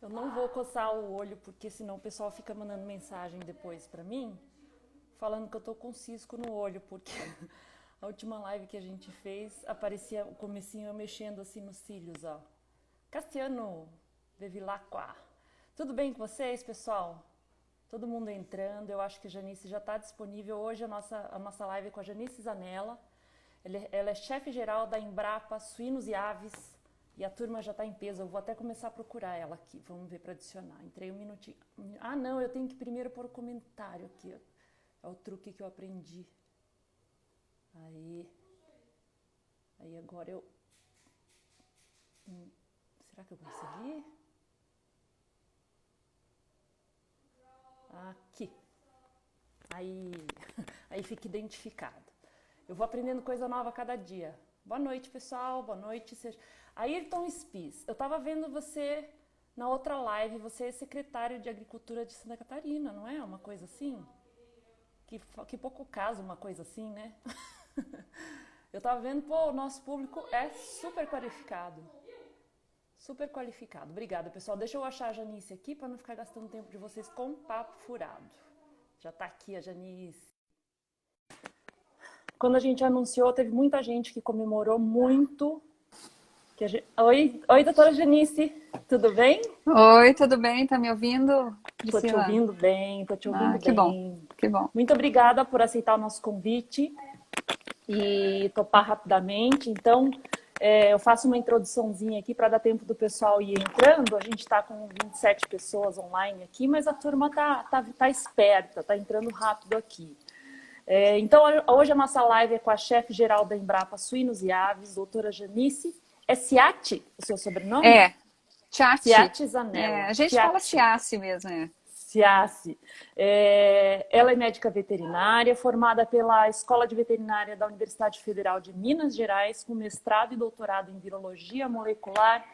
Eu não vou coçar o olho porque senão o pessoal fica mandando mensagem depois pra mim, falando que eu tô com cisco no olho, porque a última live que a gente fez aparecia o comecinho eu mexendo assim nos cílios, ó. Cassiano Bevilacqua. Tudo bem com vocês, pessoal? Todo mundo entrando, eu acho que a Janice já está disponível. Hoje a nossa live é com a Janice Zanella. Ela é chefe-geral da Embrapa Suínos e Aves e a turma já está em peso. Eu vou até começar a procurar ela aqui. Vamos ver para adicionar. Entrei um minutinho. Ah, não, eu tenho que primeiro pôr o comentário aqui. Ó. É o truque que eu aprendi. Aí agora eu... será que eu consegui? Aqui. Aí, aí fica identificado. Eu vou aprendendo coisa nova a cada dia. Boa noite, pessoal. Boa noite. Ayrton Spies, eu estava vendo você na outra live. Você é secretário de Agricultura de Santa Catarina, não é? Uma coisa assim? Que pouco caso uma coisa assim, né? Eu estava vendo, pô, o nosso público é super qualificado. Super qualificado. Obrigada, pessoal. Deixa eu achar a Janice aqui para não ficar gastando tempo de vocês com papo furado. Já está aqui a Janice. Quando a gente anunciou, teve muita gente que comemorou muito. Oi, doutora Janice, tudo bem? Oi, tudo bem? Tá me ouvindo, Tô te Priscila? ouvindo bem, tô te ouvindo Que bom, bem. que bom. Muito obrigada por aceitar o nosso convite e topar rapidamente. Então, eu faço uma introduçãozinha aqui para dar tempo do pessoal ir entrando. A gente está com 27 pessoas online aqui, mas a turma tá esperta, tá entrando rápido aqui. Então, hoje a nossa live é com a chefe-geral da Embrapa Suínos e Aves, doutora Janice. É Ciati o seu sobrenome? É, Tiati. Ciati É, Zanella. a gente fala Ciati. Tiace mesmo, é. Ciaci. Ela é médica veterinária, formada pela Escola de Veterinária da Universidade Federal de Minas Gerais, com mestrado e doutorado em virologia molecular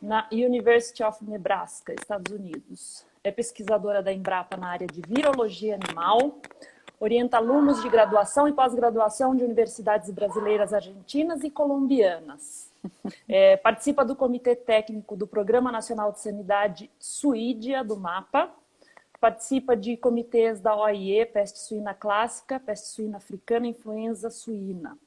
na University of Nebraska, Estados Unidos. É pesquisadora da Embrapa na área de virologia animal, orienta alunos de graduação e pós-graduação de universidades brasileiras, argentinas e colombianas. Participa do Comitê Técnico do Programa Nacional de Sanidade Suídia, do MAPA. Participa de comitês da OIE, peste suína clássica, peste suína africana, influenza suína.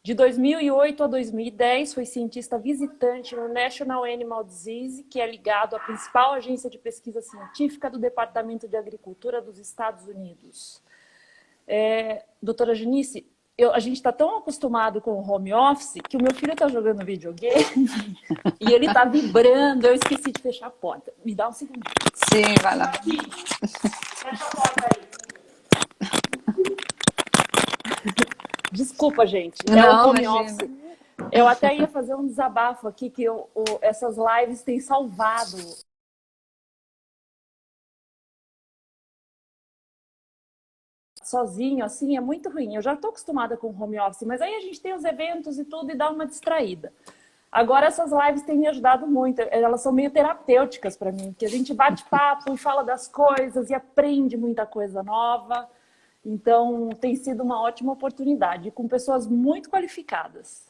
De 2008 a 2010, foi cientista visitante no National Animal Disease, que é ligado à principal agência de pesquisa científica do Departamento de Agricultura dos Estados Unidos. Doutora Janice, a gente está tão acostumado com o home office que o meu filho está jogando videogame e ele está vibrando. Eu esqueci de fechar a porta. Me dá um segundo. Sim, vai lá. Aqui. Fecha a porta aí. Desculpa, gente. É o Não, home imagina. office. Eu até ia fazer um desabafo aqui, que essas lives têm salvado sozinho, assim, é muito ruim. Eu já estou acostumada com home office, mas aí a gente tem os eventos e tudo e dá uma distraída. Agora essas lives têm me ajudado muito, elas são meio terapêuticas para mim, porque a gente bate papo e fala das coisas e aprende muita coisa nova. Então tem sido uma ótima oportunidade, com pessoas muito qualificadas.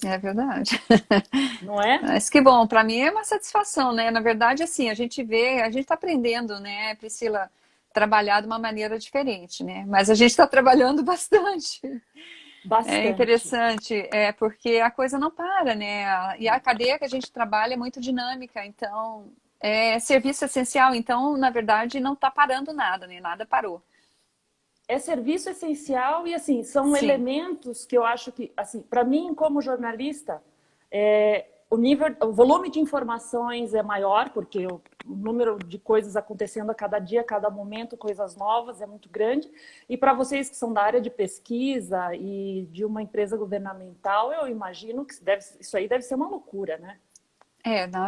É verdade. Não é? Mas que bom, para mim é uma satisfação, né? Na verdade, assim, a gente está aprendendo, né, Priscila, trabalhar de uma maneira diferente, né? Mas a gente está trabalhando bastante. É Bastante. interessante, porque a coisa não para, né? E a cadeia que a gente trabalha é muito dinâmica, então é serviço essencial, então, na verdade, não está parando nada, né? Nada parou. É serviço essencial e, assim, são Sim, elementos que eu acho que, assim, para mim, como jornalista, o volume de informações é maior, porque o número de coisas acontecendo a cada dia, a cada momento, coisas novas, é muito grande. E para vocês que são da área de pesquisa e de uma empresa governamental, eu imagino que isso aí deve ser uma loucura, né?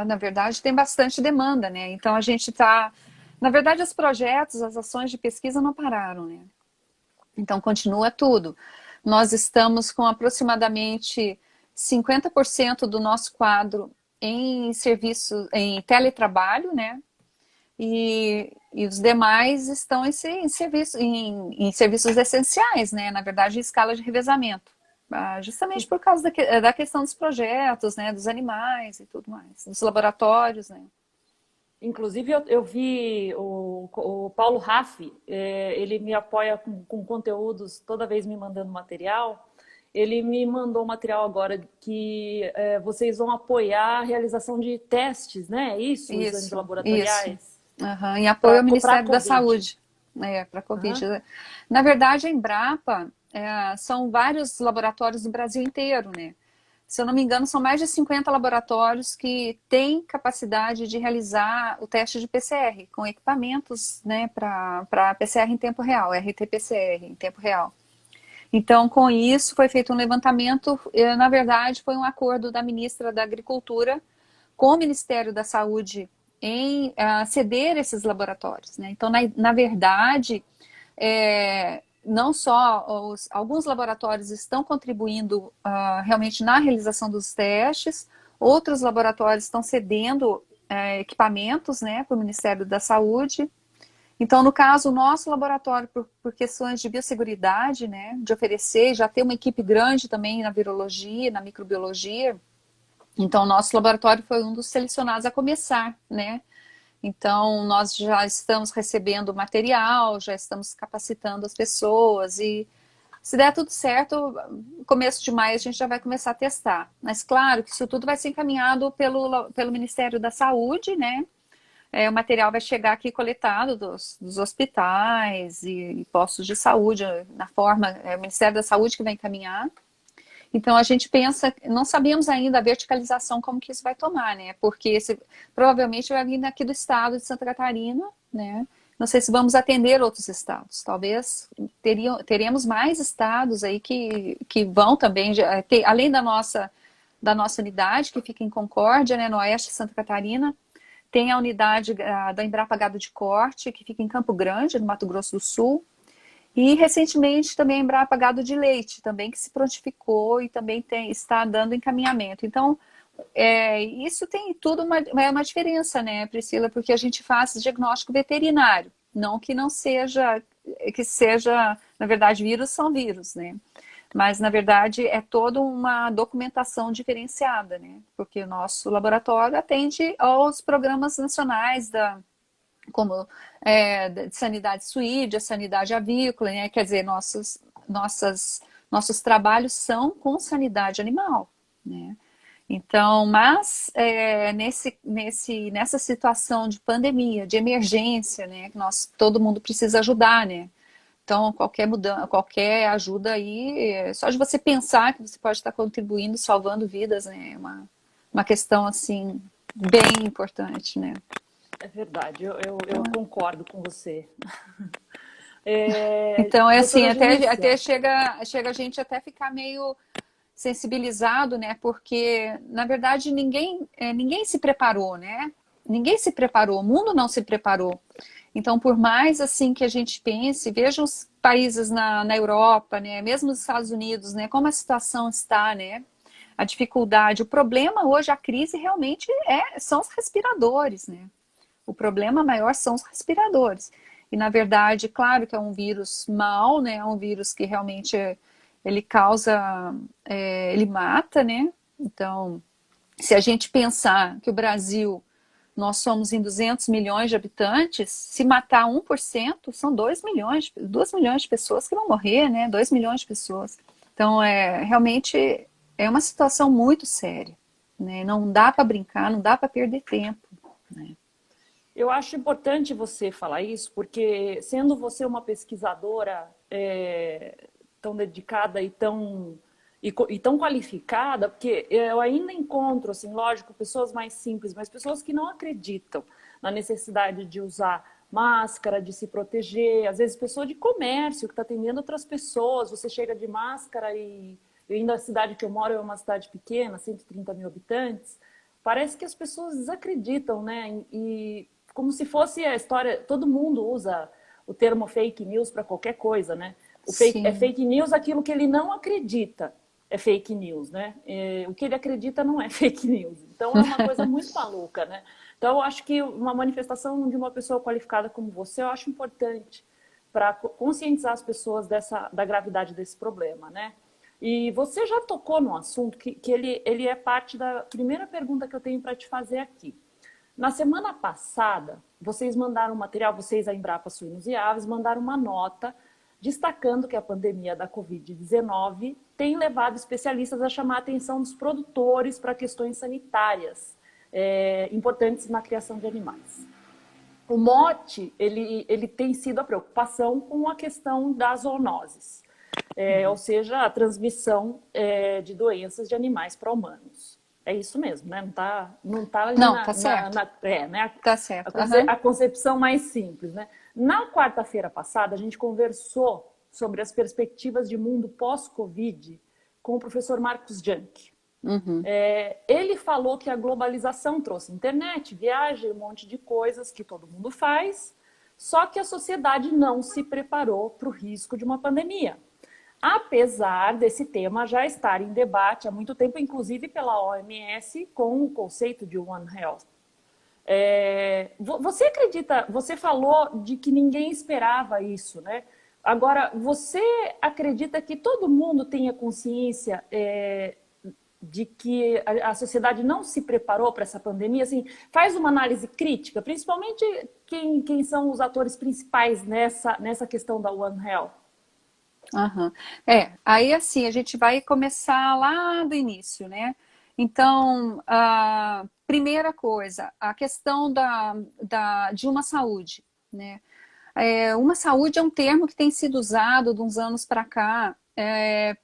na verdade tem bastante demanda, né? Então a gente está. Na verdade, os projetos, as ações de pesquisa não pararam, né? Então continua tudo. Nós estamos com aproximadamente 50% do nosso quadro em serviço, em teletrabalho, né? E os demais estão em serviços essenciais, né? Na verdade, em escala de revezamento. Justamente por causa da questão dos projetos, né? Dos animais e tudo mais, dos laboratórios, né? Inclusive, eu vi o Paulo Raffi, ele me apoia com conteúdos, toda vez me mandando material. Ele me mandou material agora que vocês vão apoiar a realização de testes, né? É isso, exames Isso. laboratoriais Uhum. Em apoio para ao a Ministério da COVID. Saúde, para a Aham. Covid. Na verdade, a Embrapa são vários laboratórios do Brasil inteiro, né? Se eu não me engano, são mais de 50 laboratórios que têm capacidade de realizar o teste de PCR, com equipamentos, né, para PCR em tempo real, RT-PCR em tempo real. Então, com isso, foi feito um levantamento, na verdade, foi um acordo da ministra da Agricultura com o Ministério da Saúde em ceder esses laboratórios, né? Então, na verdade, não só alguns laboratórios estão contribuindo realmente na realização dos testes, outros laboratórios estão cedendo equipamentos, né, para o Ministério da Saúde. Então, no caso, o nosso laboratório, por questões de biosseguridade, né, de oferecer, já ter uma equipe grande também na virologia, na microbiologia, então o nosso laboratório foi um dos selecionados a começar, né. Então, nós já estamos recebendo material, já estamos capacitando as pessoas e se der tudo certo, no começo de maio a gente já vai começar a testar. Mas claro que isso tudo vai ser encaminhado pelo Ministério da Saúde, né? O material vai chegar aqui coletado dos hospitais e postos de saúde, na forma, o Ministério da Saúde que vai encaminhar. Então a gente pensa, não sabemos ainda a verticalização como que isso vai tomar, né? Porque provavelmente vai vir aqui do estado de Santa Catarina, né? Não sei se vamos atender outros estados. Talvez teremos mais estados aí que vão também, além da nossa unidade, que fica em Concórdia, né, no oeste de Santa Catarina, tem a unidade da Embrapa Gado de Corte, que fica em Campo Grande, no Mato Grosso do Sul. E recentemente também a Embrapa Gado de Leite, também que se prontificou e também está dando encaminhamento. Então, isso tem tudo uma diferença, né, Priscila? Porque a gente faz diagnóstico veterinário, não que não seja, na verdade, vírus são vírus, né? Mas, na verdade, é toda uma documentação diferenciada, né? Porque o nosso laboratório atende aos programas nacionais como de sanidade suíde, a sanidade avícola, né? Quer dizer, nossos trabalhos são com sanidade animal, né? Então, mas nessa situação de pandemia, de emergência, né? Que todo mundo precisa ajudar, né? Então, qualquer mudança, qualquer ajuda aí, só de você pensar que você pode estar contribuindo, salvando vidas, né? É uma questão, assim, bem importante, né? É verdade, eu Então, concordo com você. então é assim, Doutora até Genícia, chega a gente até ficar meio sensibilizado, né? Porque, na verdade, ninguém se preparou, né? Ninguém se preparou, o mundo não se preparou. Então, por mais assim que a gente pense, veja os países na Europa, né? Mesmo os Estados Unidos, né? Como a situação está, né? A dificuldade, o problema hoje, a crise realmente são os respiradores, né? O problema maior são os respiradores. E, na verdade, claro que é um vírus mau, né? É um vírus que realmente ele causa, ele mata, né? Então, se a gente pensar que o Brasil, nós somos em 200 milhões de habitantes, se matar 1%, são 2 milhões de pessoas que vão morrer, né? 2 milhões de pessoas. Então, realmente é uma situação muito séria, né? Não dá para brincar, não dá para perder tempo, né? eu acho importante você falar isso, porque sendo você uma pesquisadora tão dedicada e tão qualificada, porque eu ainda encontro, assim, lógico, pessoas mais simples, mas pessoas que não acreditam na necessidade de usar máscara, de se proteger, às vezes pessoa de comércio que está atendendo outras pessoas, você chega de máscara e ainda a cidade que eu moro é uma cidade pequena, 130 mil habitantes, parece que as pessoas desacreditam, né? E como se fosse a história, todo mundo usa o termo fake news para qualquer coisa, né? É Sim. fake news aquilo que ele não acredita é fake news, né? O que ele acredita não é fake news. Então é uma coisa muito maluca, né? Então eu acho que uma manifestação de uma pessoa qualificada como você, eu acho importante para conscientizar as pessoas da gravidade desse problema, né? E você já tocou no assunto que ele é parte da primeira pergunta que eu tenho para te fazer aqui. Na semana passada, vocês mandaram um material, vocês, a Embrapa Suínos e Aves, mandaram uma nota destacando que a pandemia da Covid-19 tem levado especialistas a chamar a atenção dos produtores para questões sanitárias importantes na criação de animais. O mote, ele tem sido a preocupação com a questão das zoonoses, ou seja, a transmissão de doenças de animais para humanos. É isso mesmo, né? Não tá ali Tá certo. né? Tá certo. A concepção mais simples, né? Na quarta-feira passada, a gente conversou sobre as perspectivas de mundo pós-Covid com o professor Marcos Junk. Uhum. Ele falou que a globalização trouxe internet, viagem, um monte de coisas que todo mundo faz, só que a sociedade não se preparou para o risco de uma pandemia. Apesar desse tema já estar em debate há muito tempo, inclusive pela OMS, com o conceito de One Health. Você acredita, você falou de que ninguém esperava isso, né? Agora, você acredita que todo mundo tenha consciência de que a sociedade não se preparou para essa pandemia? Assim, faz uma análise crítica, principalmente quem são os atores principais nessa questão da One Health. Aham. Aí assim, a gente vai começar lá do início, né? Então, a primeira coisa, a questão de uma saúde, né? Uma saúde é um termo que tem sido usado de uns anos para cá,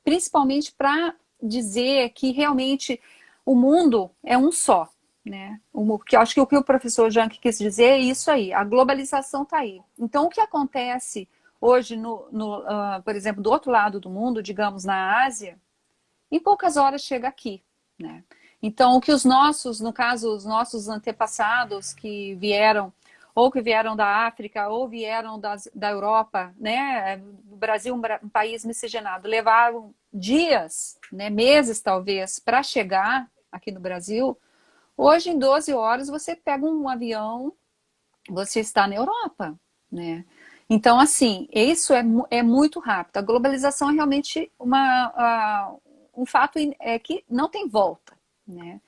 principalmente para dizer que realmente o mundo é um só, né? Que eu acho que o que o professor Jank quis dizer é isso aí, a globalização está aí. Então, o que acontece hoje, por exemplo, do outro lado do mundo, digamos na Ásia, em poucas horas chega aqui, né? Então, o que no caso, os nossos antepassados que vieram, ou que vieram da África, ou vieram da Europa, né? O Brasil, um país miscigenado, levaram dias, né? Meses talvez, para chegar aqui no Brasil. Hoje, em 12 horas, você pega um avião, você está na Europa, né? Então, assim, isso é muito rápido. A globalização é realmente um fato que não tem volta, né?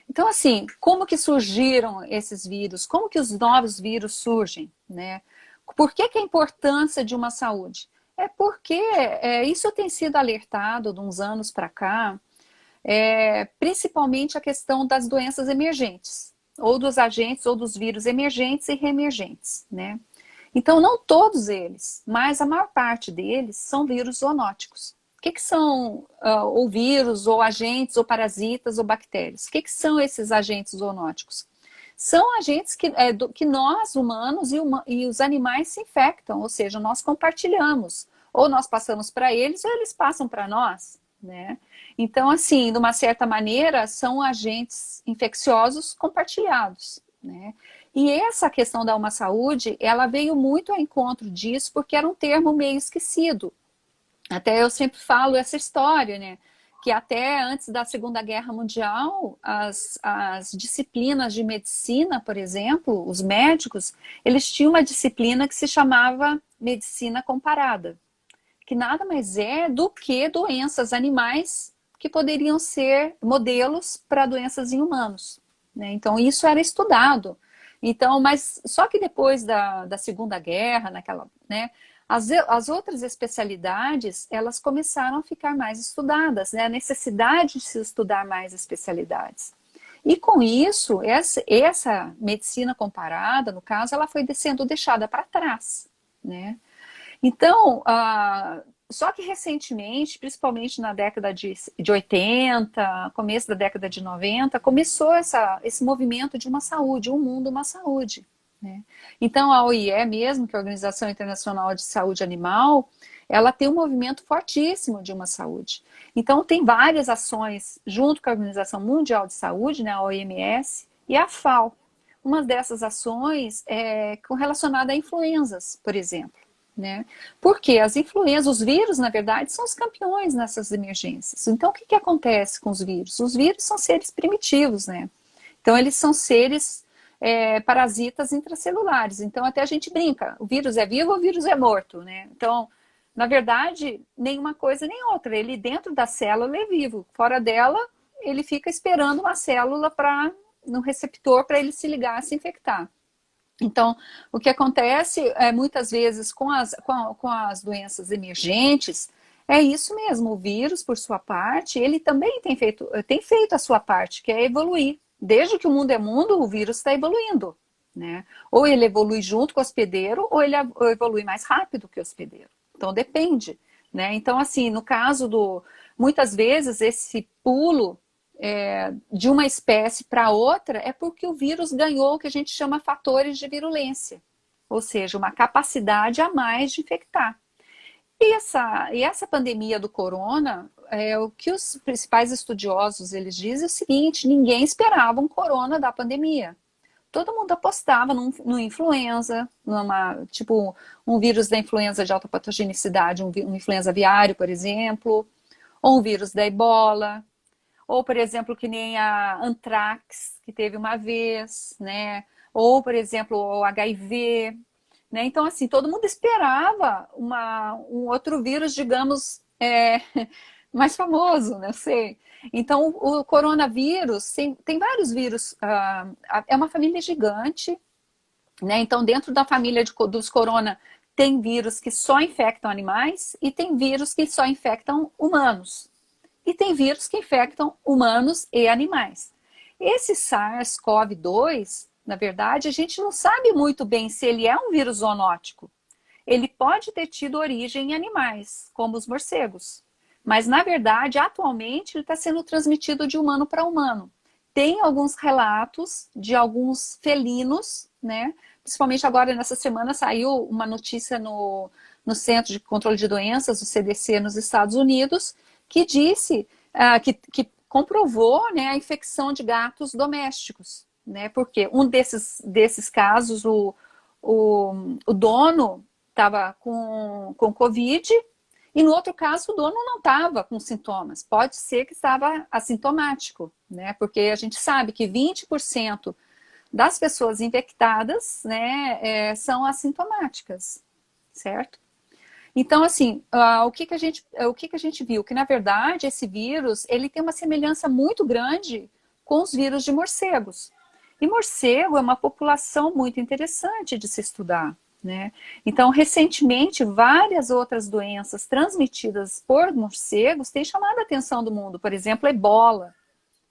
Então, assim, como que surgiram esses vírus? Como que os novos vírus surgem, né? Por que a importância de uma saúde? Porque isso tem sido alertado de uns anos para cá, principalmente a questão das doenças emergentes, ou dos agentes, ou dos vírus emergentes e reemergentes, né? Então, não todos eles, mas a maior parte deles são vírus zoonóticos. O que são ou vírus, ou agentes, ou parasitas, ou bactérias? O que são esses agentes zoonóticos? São agentes que nós, humanos, e os animais se infectam, ou seja, nós compartilhamos. Ou nós passamos para eles, ou eles passam para nós, né? Então, assim, de uma certa maneira, são agentes infecciosos compartilhados, né? E essa questão da Uma Saúde, ela veio muito ao encontro disso, porque era um termo meio esquecido. Até eu sempre falo essa história, né? Que até antes da Segunda Guerra Mundial, as disciplinas de medicina, por exemplo, os médicos, eles tinham uma disciplina que se chamava medicina comparada, que nada mais é do que doenças animais que poderiam ser modelos para doenças em humanos, né? Então, isso era estudado. Então, mas só que depois da Segunda Guerra, né, as outras especialidades, elas começaram a ficar mais estudadas, né? A necessidade de se estudar mais especialidades. E com isso, essa medicina comparada, no caso, ela foi sendo deixada para trás, né? Então, só que recentemente, principalmente na década de 80, começo da década de 90, começou esse movimento de uma saúde, um mundo, uma saúde, né? Então, a OIE mesmo, que é a Organização Internacional de Saúde Animal, ela tem um movimento fortíssimo de uma saúde. Então, tem várias ações junto com a Organização Mundial de Saúde, né, a OMS, e a FAO. Uma dessas ações é relacionada a influenzas, por exemplo, né? Porque as influenzas, os vírus, na verdade, são os campeões nessas emergências. Então, o que acontece com os vírus? Os vírus são seres primitivos, né? Então, eles são seres parasitas intracelulares. Então, até a gente brinca, o vírus é vivo ou o vírus é morto, né? Então, na verdade, nenhuma coisa nem outra. Ele dentro da célula é vivo. Fora dela, ele fica esperando uma célula para no receptor para ele se ligar, se infectar. Então, o que acontece muitas vezes com as doenças emergentes é isso mesmo, o vírus, por sua parte, ele também tem feito a sua parte, que é evoluir. Desde que o mundo é mundo, o vírus está evoluindo, né? Ou ele evolui junto com o hospedeiro, ou ele evolui mais rápido que o hospedeiro. Então, depende, né? Então, assim, no caso muitas vezes, esse pulo de uma espécie para outra é porque o vírus ganhou o que a gente chama fatores de virulência, ou seja, uma capacidade a mais de infectar. E essa pandemia do corona, o que os principais estudiosos eles dizem é o seguinte: ninguém esperava um corona da pandemia. Todo mundo apostava no influenza, tipo um vírus da influenza de alta patogenicidade, um influenza aviário, por exemplo, ou um vírus da ebola. Ou, por exemplo, que nem a antrax, que teve uma vez, né? Ou, por exemplo, o HIV, né? Então, assim, todo mundo esperava um outro vírus, digamos, mais famoso, né? Sei. Então, o coronavírus, tem vários vírus, é uma família gigante, né? Então, dentro da família dos corona, tem vírus que só infectam animais e tem vírus que só infectam humanos. E tem vírus que infectam humanos e animais. Esse SARS-CoV-2, na verdade, a gente não sabe muito bem se ele é um vírus zoonótico. Ele pode ter tido origem em animais, como os morcegos. Mas, na verdade, atualmente, ele está sendo transmitido de humano para humano. Tem alguns relatos de alguns felinos, né? Principalmente agora, nessa semana, saiu uma notícia no Centro de Controle de Doenças, o CDC, nos Estados Unidos, que disse, que comprovou, né, a infecção de gatos domésticos, né? Porque um desses casos, o dono estava com Covid, e no outro caso o dono não estava com sintomas. Pode ser que estava assintomático, né? Porque a gente sabe que 20% das pessoas infectadas, né, são assintomáticas, certo? Então, assim, o que que a gente viu? Que, na verdade, esse vírus, ele tem uma semelhança muito grande com os vírus de morcegos. E morcego é uma população muito interessante de se estudar, né? Então, recentemente, várias outras doenças transmitidas por morcegos têm chamado a atenção do mundo. Por exemplo, a ebola,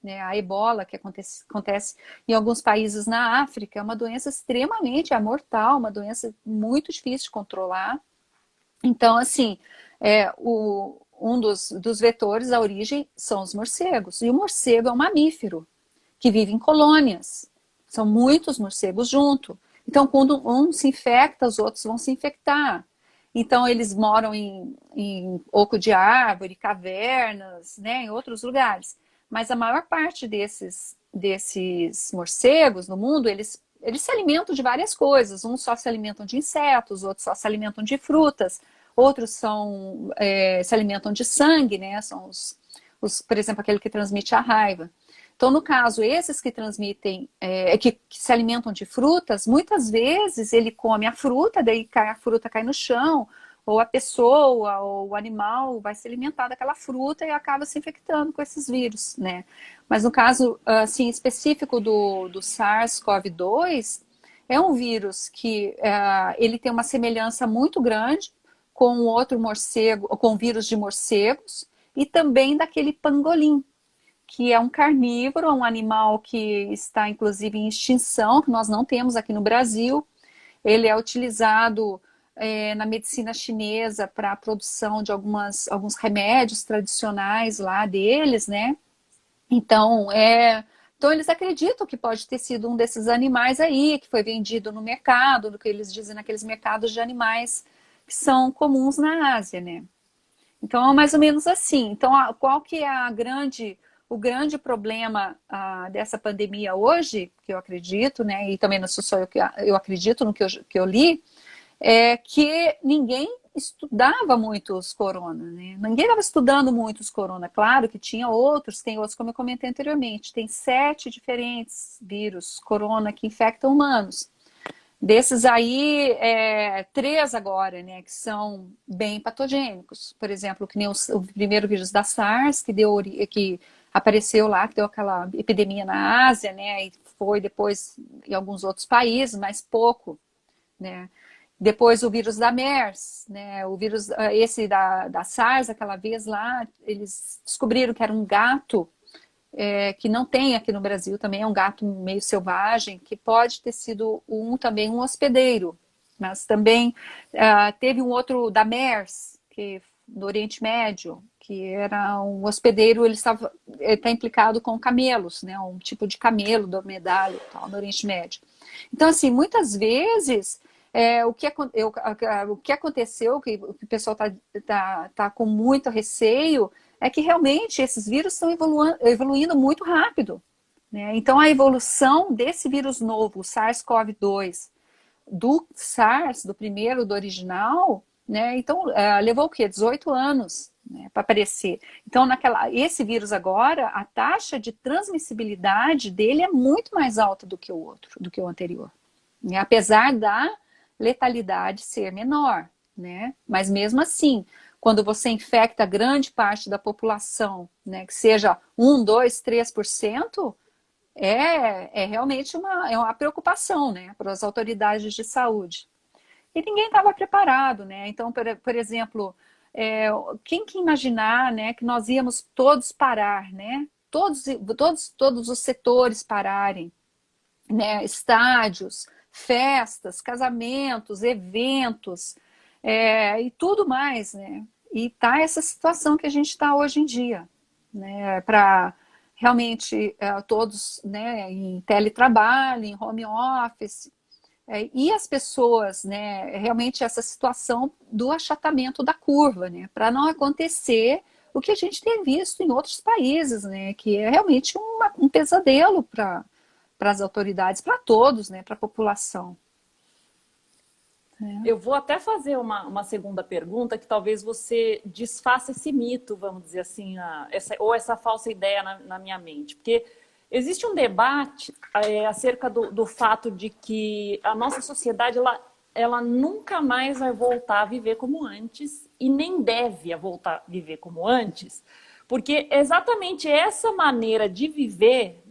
né? A ebola, que acontece em alguns países na África, é uma doença extremamente mortal, uma doença muito difícil de controlar. Então, assim, um dos vetores da origem são os morcegos. E o morcego é um mamífero que vive em colônias. São muitos morcegos juntos. Então, quando um se infecta, os outros vão se infectar. Então, eles moram em oco de árvore, cavernas, né, em outros lugares. Mas a maior parte desses morcegos no mundo, eles se alimentam de várias coisas. Uns só se alimentam de insetos, outros só se alimentam de frutas, outros se alimentam de sangue, né? São por exemplo, aquele que transmite a raiva. Então, no caso, esses que transmitem, que se alimentam de frutas, muitas vezes ele come a fruta, daí a fruta cai no chão, ou a pessoa, ou o animal vai se alimentar daquela fruta e acaba se infectando com esses vírus, né? Mas no caso, assim, específico do SARS-CoV-2, é um vírus que ele tem uma semelhança muito grande com outro morcego, com o vírus de morcegos, e também daquele pangolim, que é um carnívoro, um animal que está, inclusive, em extinção, que nós não temos aqui no Brasil. Ele é utilizado na medicina chinesa para a produção de alguns remédios tradicionais lá deles, né? Então, eles acreditam que pode ter sido um desses animais aí, que foi vendido no mercado, do que eles dizem naqueles mercados de animais que são comuns na Ásia, né? Então, é mais ou menos assim. Então, qual que é o grande problema dessa pandemia hoje, que eu acredito, né? E também não sou só eu acredito no que eu li, é que ninguém estudava muito os corona, né? Ninguém estava estudando muito os corona. Claro que tem outros, como eu comentei anteriormente, tem 7 diferentes vírus corona que infectam humanos. Desses aí, 3 agora, né, que são bem patogênicos. Por exemplo, que nem o primeiro vírus da SARS, que apareceu lá, que deu aquela epidemia na Ásia, né? E foi depois em alguns outros países, mas pouco, né? Depois o vírus da MERS, né? O vírus, esse da SARS, aquela vez lá, eles descobriram que era um gato, que não tem aqui no Brasil, também é um gato meio selvagem, que pode ter sido também um hospedeiro. Mas também teve um outro da MERS, que do Oriente Médio, que era um hospedeiro, ele está implicado com camelos, né? Um tipo de camelo, dromedário, tal, no Oriente Médio. Então, assim, muitas vezes o que aconteceu, que o pessoal tá com muito receio, é que realmente esses vírus estão evoluindo muito rápido, né? Então, a evolução desse vírus novo, o SARS-CoV-2, do SARS, do primeiro, do original, né? Então, levou o quê? 18 anos, né, para aparecer. Então, esse vírus agora, a taxa de transmissibilidade dele é muito mais alta do que o outro, do que o anterior. Né? Apesar da letalidade ser menor, né? Mas mesmo assim, quando você infecta grande parte da população, né, que seja 1, 2, 3%, é realmente uma preocupação, né, para as autoridades de saúde. E ninguém estava preparado, né? Então, por exemplo, quem que imaginar, né, que nós íamos todos parar, né? Todos os setores pararem, né? Estádios, festas, casamentos, eventos, e tudo mais, né? E tá essa situação que a gente está hoje em dia, né? Para realmente todos, né, em teletrabalho, em home office, e as pessoas, né, realmente essa situação do achatamento da curva, né, para não acontecer o que a gente tem visto em outros países, né, que é realmente um pesadelo para as autoridades, para todos, né, para a população. Eu vou até fazer uma segunda pergunta, que talvez você desfaça esse mito, vamos dizer assim, ou essa falsa ideia na minha mente. Porque existe um debate acerca do fato de que a nossa sociedade ela nunca mais vai voltar a viver como antes e nem deve voltar a viver como antes, porque exatamente essa maneira de viver,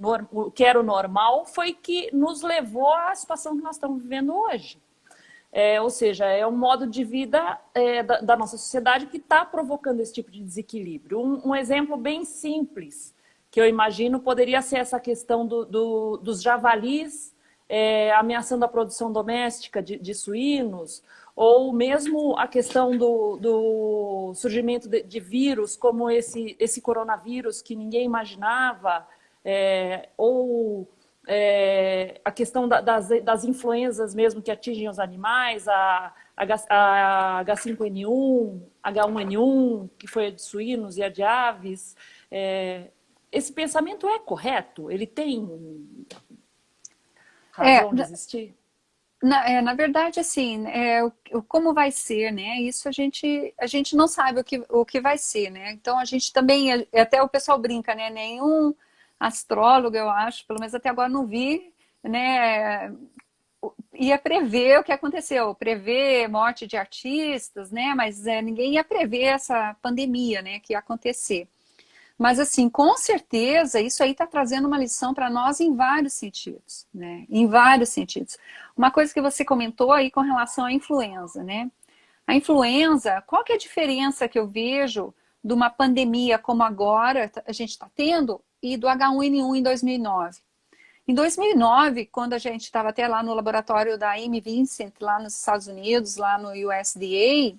que era o normal, foi que nos levou à situação que nós estamos vivendo hoje. Ou seja, é um modo de vida da nossa sociedade que está provocando esse tipo de desequilíbrio. Um exemplo bem simples que eu imagino poderia ser essa questão dos javalis ameaçando a produção doméstica de suínos, ou mesmo a questão do surgimento de vírus, como esse coronavírus que ninguém imaginava, ou a questão das influenzas mesmo que atingem os animais, a H5N1, H1N1, que foi a de suínos e a de aves. Esse pensamento é correto? Ele tem razão de existir? Na verdade, assim, como vai ser, né? Isso a gente não sabe o que vai ser, né? Então a gente também, até o pessoal brinca, né? Nenhum astrólogo, eu acho, pelo menos até agora não vi, né? Ia prever o que aconteceu, prever morte de artistas, né? Mas ninguém ia prever essa pandemia, né? Que ia acontecer. Mas, assim, com certeza, isso aí está trazendo uma lição para nós em vários sentidos, né? Em vários sentidos. Uma coisa que você comentou aí com relação à influenza, né? A influenza, qual que é a diferença que eu vejo de uma pandemia como agora a gente está tendo e do H1N1 em 2009? Em 2009, quando a gente estava até lá no laboratório da Amy Vincent, lá nos Estados Unidos, lá no USDA,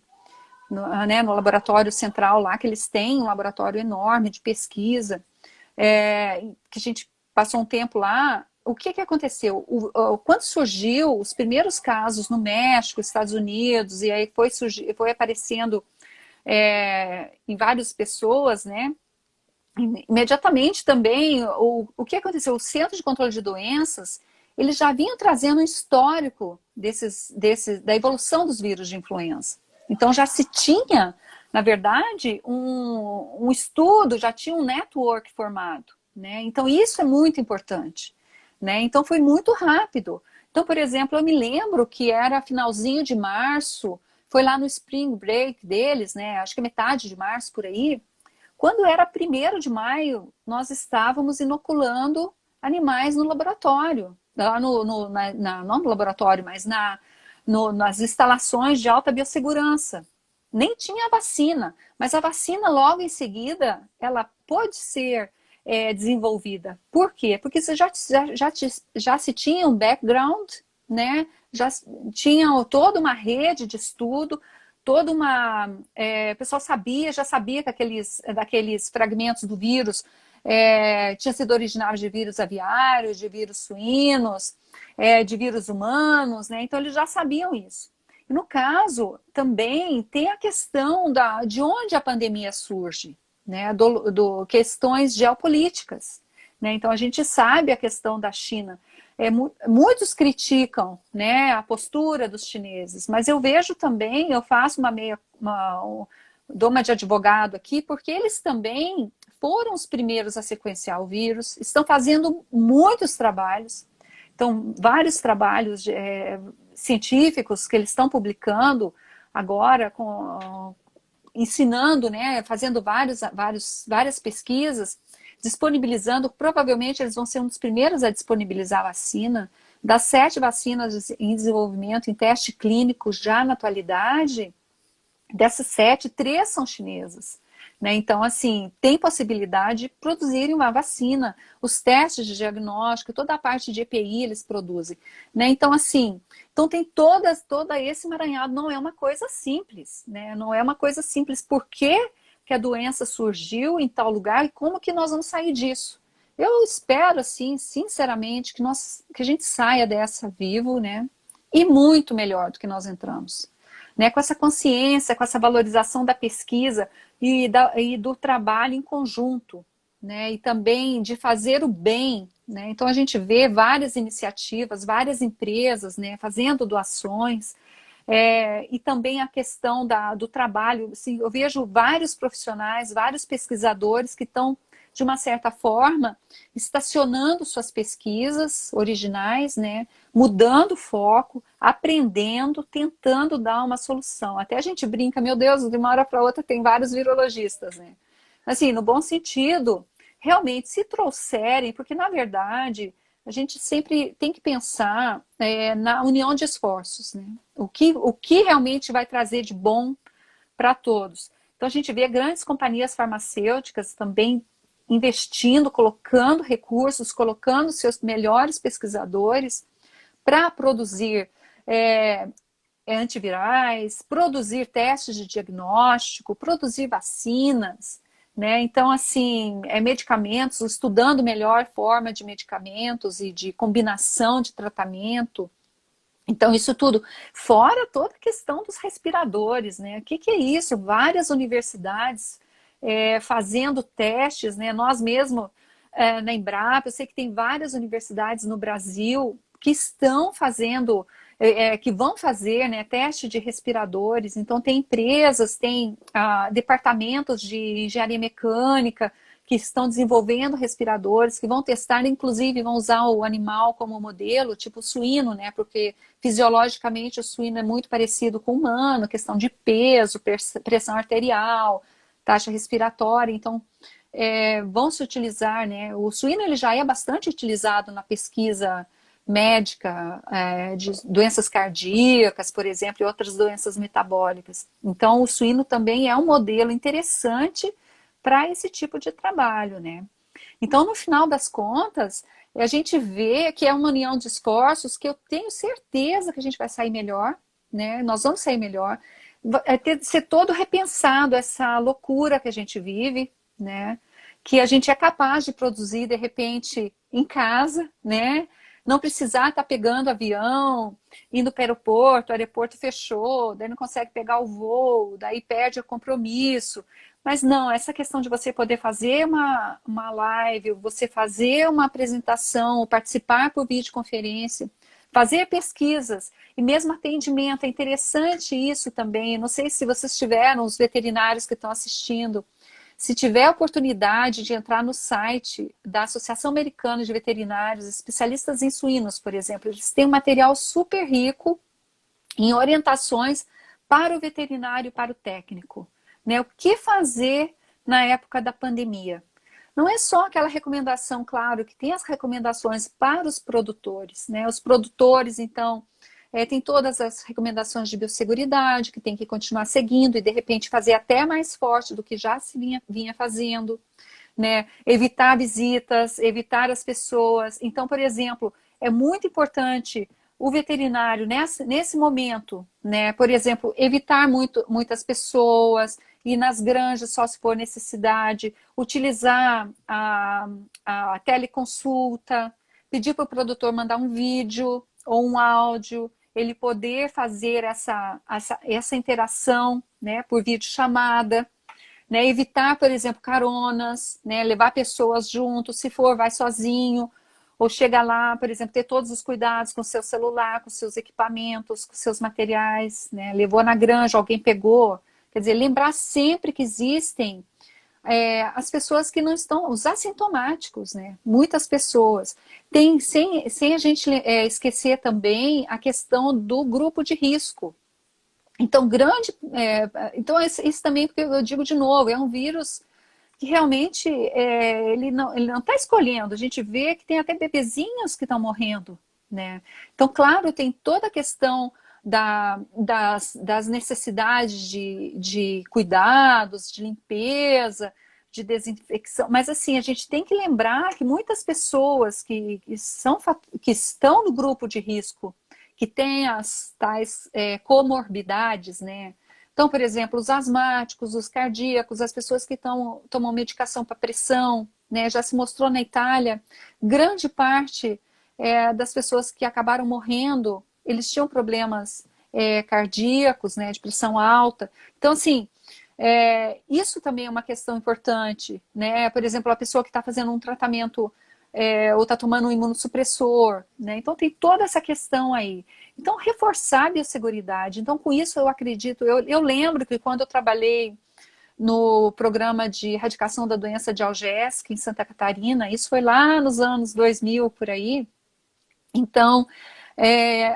no laboratório central lá, que eles têm um laboratório enorme de pesquisa, que a gente passou um tempo lá. O que aconteceu? Quando surgiu os primeiros casos no México, Estados Unidos, e aí foi aparecendo em várias pessoas, né? Imediatamente também, o que aconteceu? O Centro de Controle de Doenças, eles já vinham trazendo um histórico da evolução dos vírus de influenza. Então já se tinha, na verdade, um estudo, já tinha um network formado, né? Então isso é muito importante, né? Então foi muito rápido. Então, por exemplo, eu me lembro que era finalzinho de março, foi lá no spring break deles, né? Acho que metade de março por aí, Quando era 1º de maio, nós estávamos inoculando animais no laboratório, lá não no laboratório, mas nas instalações de alta biossegurança. Nem tinha vacina, mas a vacina logo em seguida, ela pode ser desenvolvida. Por quê? Porque você já se tinha um background, né? Já tinha toda uma rede de estudo, toda uma... o pessoal já sabia que daqueles fragmentos do vírus tinha sido originário de vírus aviários, de vírus suínos, de vírus humanos, né? Então eles já sabiam isso. E no caso, também tem a questão de onde a pandemia surge, né? Questões geopolíticas, né? Então a gente sabe a questão da China. Muitos criticam, né, a postura dos chineses, mas eu vejo também, eu faço dou uma de advogado aqui, porque eles também foram os primeiros a sequenciar o vírus, estão fazendo muitos trabalhos, então vários trabalhos científicos que eles estão publicando agora, ensinando, né, fazendo várias pesquisas, disponibilizando, provavelmente eles vão ser um dos primeiros a disponibilizar a vacina. Das 7 vacinas em desenvolvimento, em teste clínico já na atualidade, dessas 7, 3 são chinesas. Né? Então, assim, tem possibilidade de produzirem uma vacina. Os testes de diagnóstico, toda a parte de EPI eles produzem. Né? Então, assim, tem todo esse emaranhado. Não é uma coisa simples. Né? Não é uma coisa simples. Por que a doença surgiu em tal lugar e como que nós vamos sair disso? Eu espero, assim, sinceramente, que a gente saia dessa vivo, né? E muito melhor do que nós entramos. Né? Com essa consciência, com essa valorização da pesquisa e do trabalho em conjunto, né? E também de fazer o bem, né? Então a gente vê várias iniciativas, várias empresas, né, fazendo doações, e também a questão do trabalho. Assim, eu vejo vários profissionais, vários pesquisadores que estão, de uma certa forma, estacionando suas pesquisas originais, né, mudando o foco, aprendendo, tentando dar uma solução. Até a gente brinca, meu Deus, de uma hora para outra tem vários virologistas, né? Assim, no bom sentido, realmente, se trouxerem, porque na verdade a gente sempre tem que pensar na união de esforços, né? O que realmente vai trazer de bom para todos. Então a gente vê grandes companhias farmacêuticas também investindo, colocando recursos, colocando seus melhores pesquisadores para produzir antivirais, produzir testes de diagnóstico, produzir vacinas, né? Então, assim, medicamentos, estudando melhor forma de medicamentos e de combinação de tratamento. Então, isso tudo, fora toda a questão dos respiradores, né? O que é isso? Várias universidades fazendo testes, né? Nós mesmos, na Embrapa, eu sei que tem várias universidades no Brasil que estão fazendo, que vão fazer, né, teste de respiradores. Então, tem empresas, tem departamentos de engenharia mecânica que estão desenvolvendo respiradores, que vão testar, inclusive vão usar o animal como modelo, tipo o suíno, né? Porque fisiologicamente o suíno é muito parecido com o humano, questão de peso, pressão arterial, taxa respiratória. Então, vão se utilizar, né? O suíno ele já é bastante utilizado na pesquisa médica, de doenças cardíacas, por exemplo, e outras doenças metabólicas. Então, o suíno também é um modelo interessante para esse tipo de trabalho, né? Então, no final das contas, a gente vê que é uma união de esforços que eu tenho certeza que a gente vai sair melhor, né? Nós vamos sair melhor. Ser todo repensado essa loucura que a gente vive, né? Que a gente é capaz de produzir, de repente, em casa, né? Não precisar estar pegando avião, indo para o aeroporto fechou, daí não consegue pegar o voo, daí perde o compromisso. Mas não, essa questão de você poder fazer uma live, você fazer uma apresentação, participar por videoconferência, fazer pesquisas e mesmo atendimento, é interessante isso também. Não sei se vocês tiveram, os veterinários que estão assistindo, se tiver a oportunidade de entrar no site da Associação Americana de Veterinários, especialistas em suínos, por exemplo, eles têm um material super rico em orientações para o veterinário e para o técnico. Né? O que fazer na época da pandemia. Não é só aquela recomendação, claro, que tem as recomendações para os produtores, né? Os produtores, então, tem todas as recomendações de biosseguridade, que tem que continuar seguindo e, de repente, fazer até mais forte do que já se vinha fazendo, né? Evitar visitas, evitar as pessoas. Então, por exemplo, é muito importante o veterinário, nesse momento, né? Por exemplo, evitar muitas pessoas, ir nas granjas só se for necessidade, utilizar a teleconsulta, pedir para o produtor mandar um vídeo ou um áudio, ele poder fazer essa interação, né, por videochamada, né, evitar, por exemplo, caronas, né, levar pessoas junto, se for, vai sozinho, ou chega lá, por exemplo, ter todos os cuidados com o seu celular, com seus equipamentos, com seus materiais, né, levou na granja, alguém pegou, quer dizer, lembrar sempre que existem as pessoas que não estão, os assintomáticos, né? Muitas pessoas. Sem a gente esquecer também a questão do grupo de risco. Então, então isso também, porque eu digo de novo, é um vírus que realmente ele não está escolhendo. A gente vê que tem até bebezinhos que estão morrendo, né? Então, claro, tem toda a questão das necessidades de cuidados, de limpeza, de desinfecção, mas assim, a gente tem que lembrar que muitas pessoas que estão no grupo de risco, que têm as tais comorbidades, né? Então, por exemplo, os asmáticos, os cardíacos, as pessoas que tomam medicação para pressão, né? Já se mostrou na Itália, grande parte das pessoas que acabaram morrendo, eles tinham problemas cardíacos, né, de pressão alta. Então, assim, isso também é uma questão importante, né? Por exemplo, a pessoa que está fazendo um tratamento ou está tomando um imunossupressor, né? Então, tem toda essa questão aí. Então, reforçar a biosseguridade. Então, com isso, eu acredito, eu lembro que quando eu trabalhei no programa de erradicação da doença de Algés, em Santa Catarina, isso foi lá nos anos 2000, por aí. Então,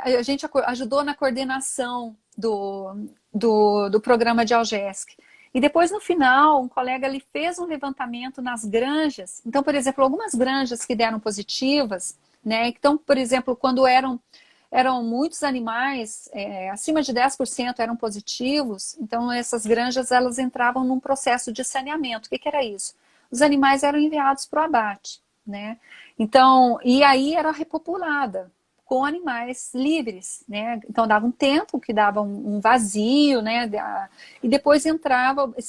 a gente ajudou na coordenação do programa de Algesc. E depois, no final, um colega ali fez um levantamento nas granjas. Então, por exemplo, algumas granjas que deram positivas, né? Então, por exemplo, quando eram muitos animais, acima de 10% eram positivos, então essas granjas elas entravam num processo de saneamento. O que era isso? Os animais eram enviados para o abate, né? Então, e aí era repopulada com animais livres, né? Então dava um tempo que dava um vazio, né? E depois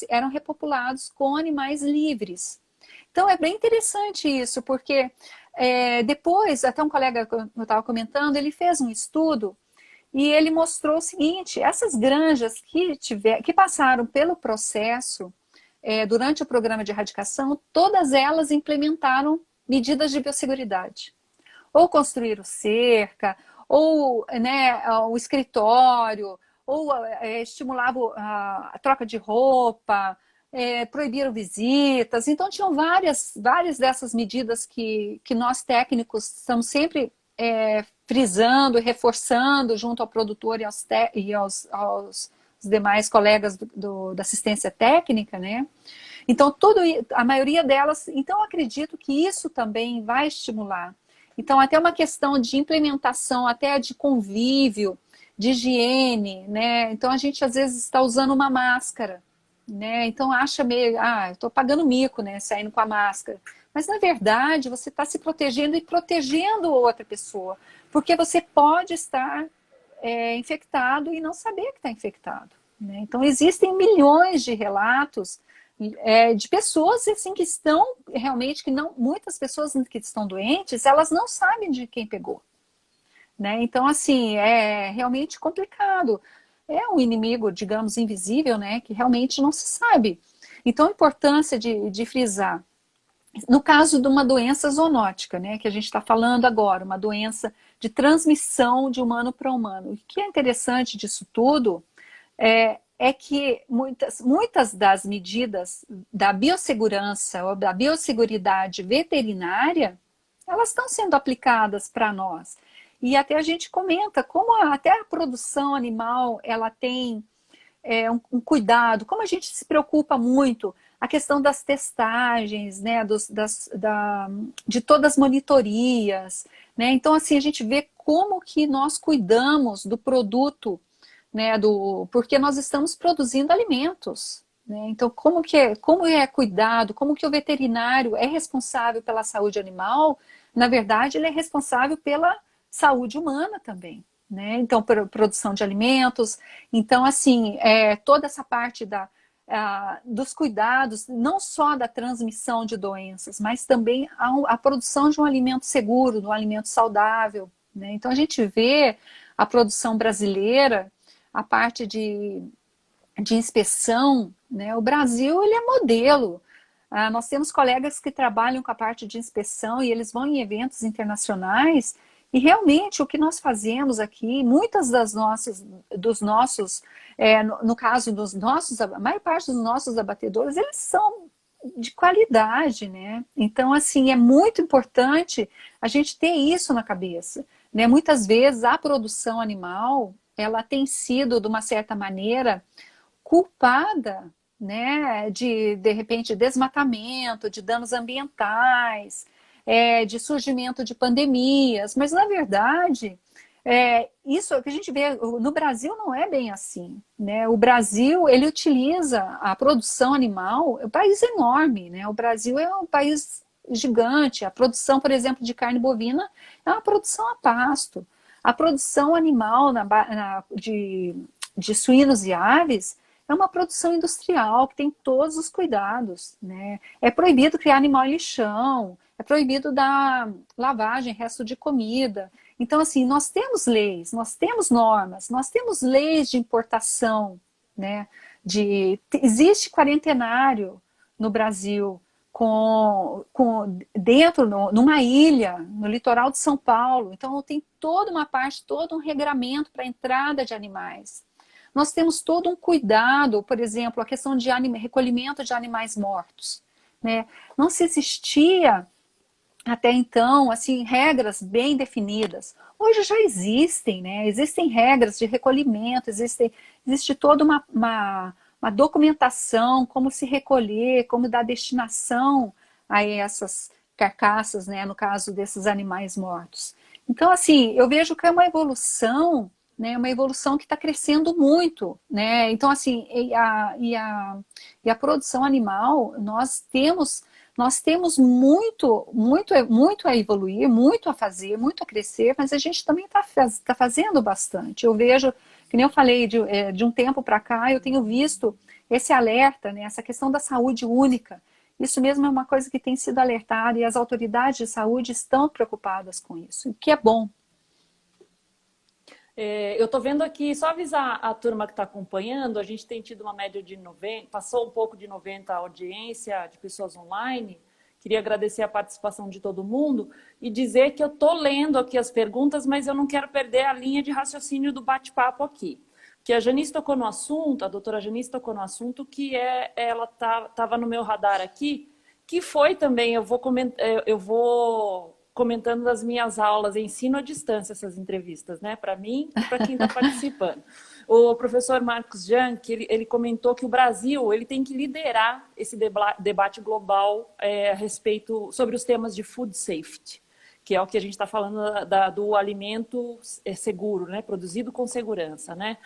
eram repopulados com animais livres. Então é bem interessante isso, porque depois, até um colega que eu estava comentando, ele fez um estudo e ele mostrou o seguinte: essas granjas que passaram pelo processo durante o programa de erradicação, todas elas implementaram medidas de biosseguridade. Ou construíram cerca, ou né, o escritório, ou estimulavam a troca de roupa, proibiram visitas. Então, tinham várias dessas medidas que nós técnicos estamos sempre frisando e reforçando junto ao produtor e aos demais colegas da assistência técnica, né? Então, a maioria delas, então eu acredito que isso também vai estimular. Então, até uma questão de implementação, até de convívio, de higiene, né? Então, a gente às vezes está usando uma máscara, né? Então, acha meio, eu estou pagando mico, né? Saindo com a máscara. Mas, na verdade, você está se protegendo e protegendo outra pessoa. Porque você pode estar infectado e não saber que está infectado, né? Então, existem milhões de relatos de pessoas assim que estão realmente, muitas pessoas que estão doentes, elas não sabem de quem pegou, né? Então, assim, é realmente complicado. É um inimigo, digamos, invisível, né? Que realmente não se sabe. Então, a importância de frisar. No caso de uma doença zoonótica, né? Que a gente está falando agora, uma doença de transmissão de humano para humano. O que é interessante disso tudo é que muitas das medidas da biossegurança ou da biosseguridade veterinária, elas estão sendo aplicadas para nós. E até a gente comenta como até a produção animal, ela tem um cuidado, como a gente se preocupa muito, a questão das testagens, né, de todas as monitorias, né? Então, assim, a gente vê como que nós cuidamos do produto, né, porque nós estamos produzindo alimentos, né? Então, como é cuidado, como que o veterinário é responsável pela saúde animal, na verdade, ele é responsável pela saúde humana também, né? Então, produção de alimentos. Então, assim, toda essa parte dos cuidados, não só da transmissão de doenças, mas também a produção de um alimento seguro, de um alimento saudável, né? Então, a gente vê a produção brasileira, a parte de inspeção, né? O Brasil, ele é modelo. Nós temos colegas que trabalham com a parte de inspeção e eles vão em eventos internacionais e realmente o que nós fazemos aqui, muitas dos nossos, no caso dos nossos, a maior parte dos nossos abatedores, eles são de qualidade, né? Então, assim, é muito importante a gente ter isso na cabeça, né? Muitas vezes a produção animal, ela tem sido, de uma certa maneira, culpada, né, de repente, desmatamento, de danos ambientais, de surgimento de pandemias, mas na verdade, isso que a gente vê no Brasil não é bem assim, né? O Brasil, ele utiliza a produção animal, é um país enorme, né? O Brasil é um país gigante, a produção, por exemplo, de carne bovina é uma produção a pasto. A produção animal de suínos e aves é uma produção industrial que tem todos os cuidados, né? É proibido criar animal em lixão, é proibido dar lavagem, resto de comida. Então, assim, nós temos leis, nós temos normas, nós temos leis de importação, né? Existe quarentenário no Brasil, dentro, numa ilha, no litoral de São Paulo. Então, tem toda uma parte, todo um regramento para a entrada de animais. Nós temos todo um cuidado, por exemplo, a questão de recolhimento de animais mortos, né? Não se existia até então, assim, regras bem definidas. Hoje já existem, né? Existem regras de recolhimento, existe toda uma documentação, como se recolher, como dar destinação a essas carcaças, né? No caso desses animais mortos. Então, assim, eu vejo que é uma evolução, né? Uma evolução que está crescendo muito, né? Então, assim, e a produção animal, nós temos muito, muito, muito a evoluir, muito a fazer, muito a crescer, mas a gente também tá fazendo bastante. Eu vejo, que nem eu falei, de um tempo para cá, eu tenho visto esse alerta, né, essa questão da saúde única. Isso mesmo é uma coisa que tem sido alertada e as autoridades de saúde estão preocupadas com isso, o que é bom. Eu estou vendo aqui, só avisar a turma que está acompanhando, a gente tem tido uma média de 90, passou um pouco de 90 a audiência de pessoas online. Queria agradecer a participação de todo mundo e dizer que eu estou lendo aqui as perguntas, mas eu não quero perder a linha de raciocínio do bate-papo aqui. Que a Janice tocou no assunto, a doutora Janice tocou no assunto, que ela estava no meu radar aqui, que foi também, eu vou comentando das minhas aulas, ensino à distância essas entrevistas, né? Para mim e para quem está participando. O professor Marcos Janck, ele comentou que o Brasil ele tem que liderar esse debate global a respeito sobre os temas de food safety, que é o que a gente está falando do alimento seguro, né? Produzido com segurança, né?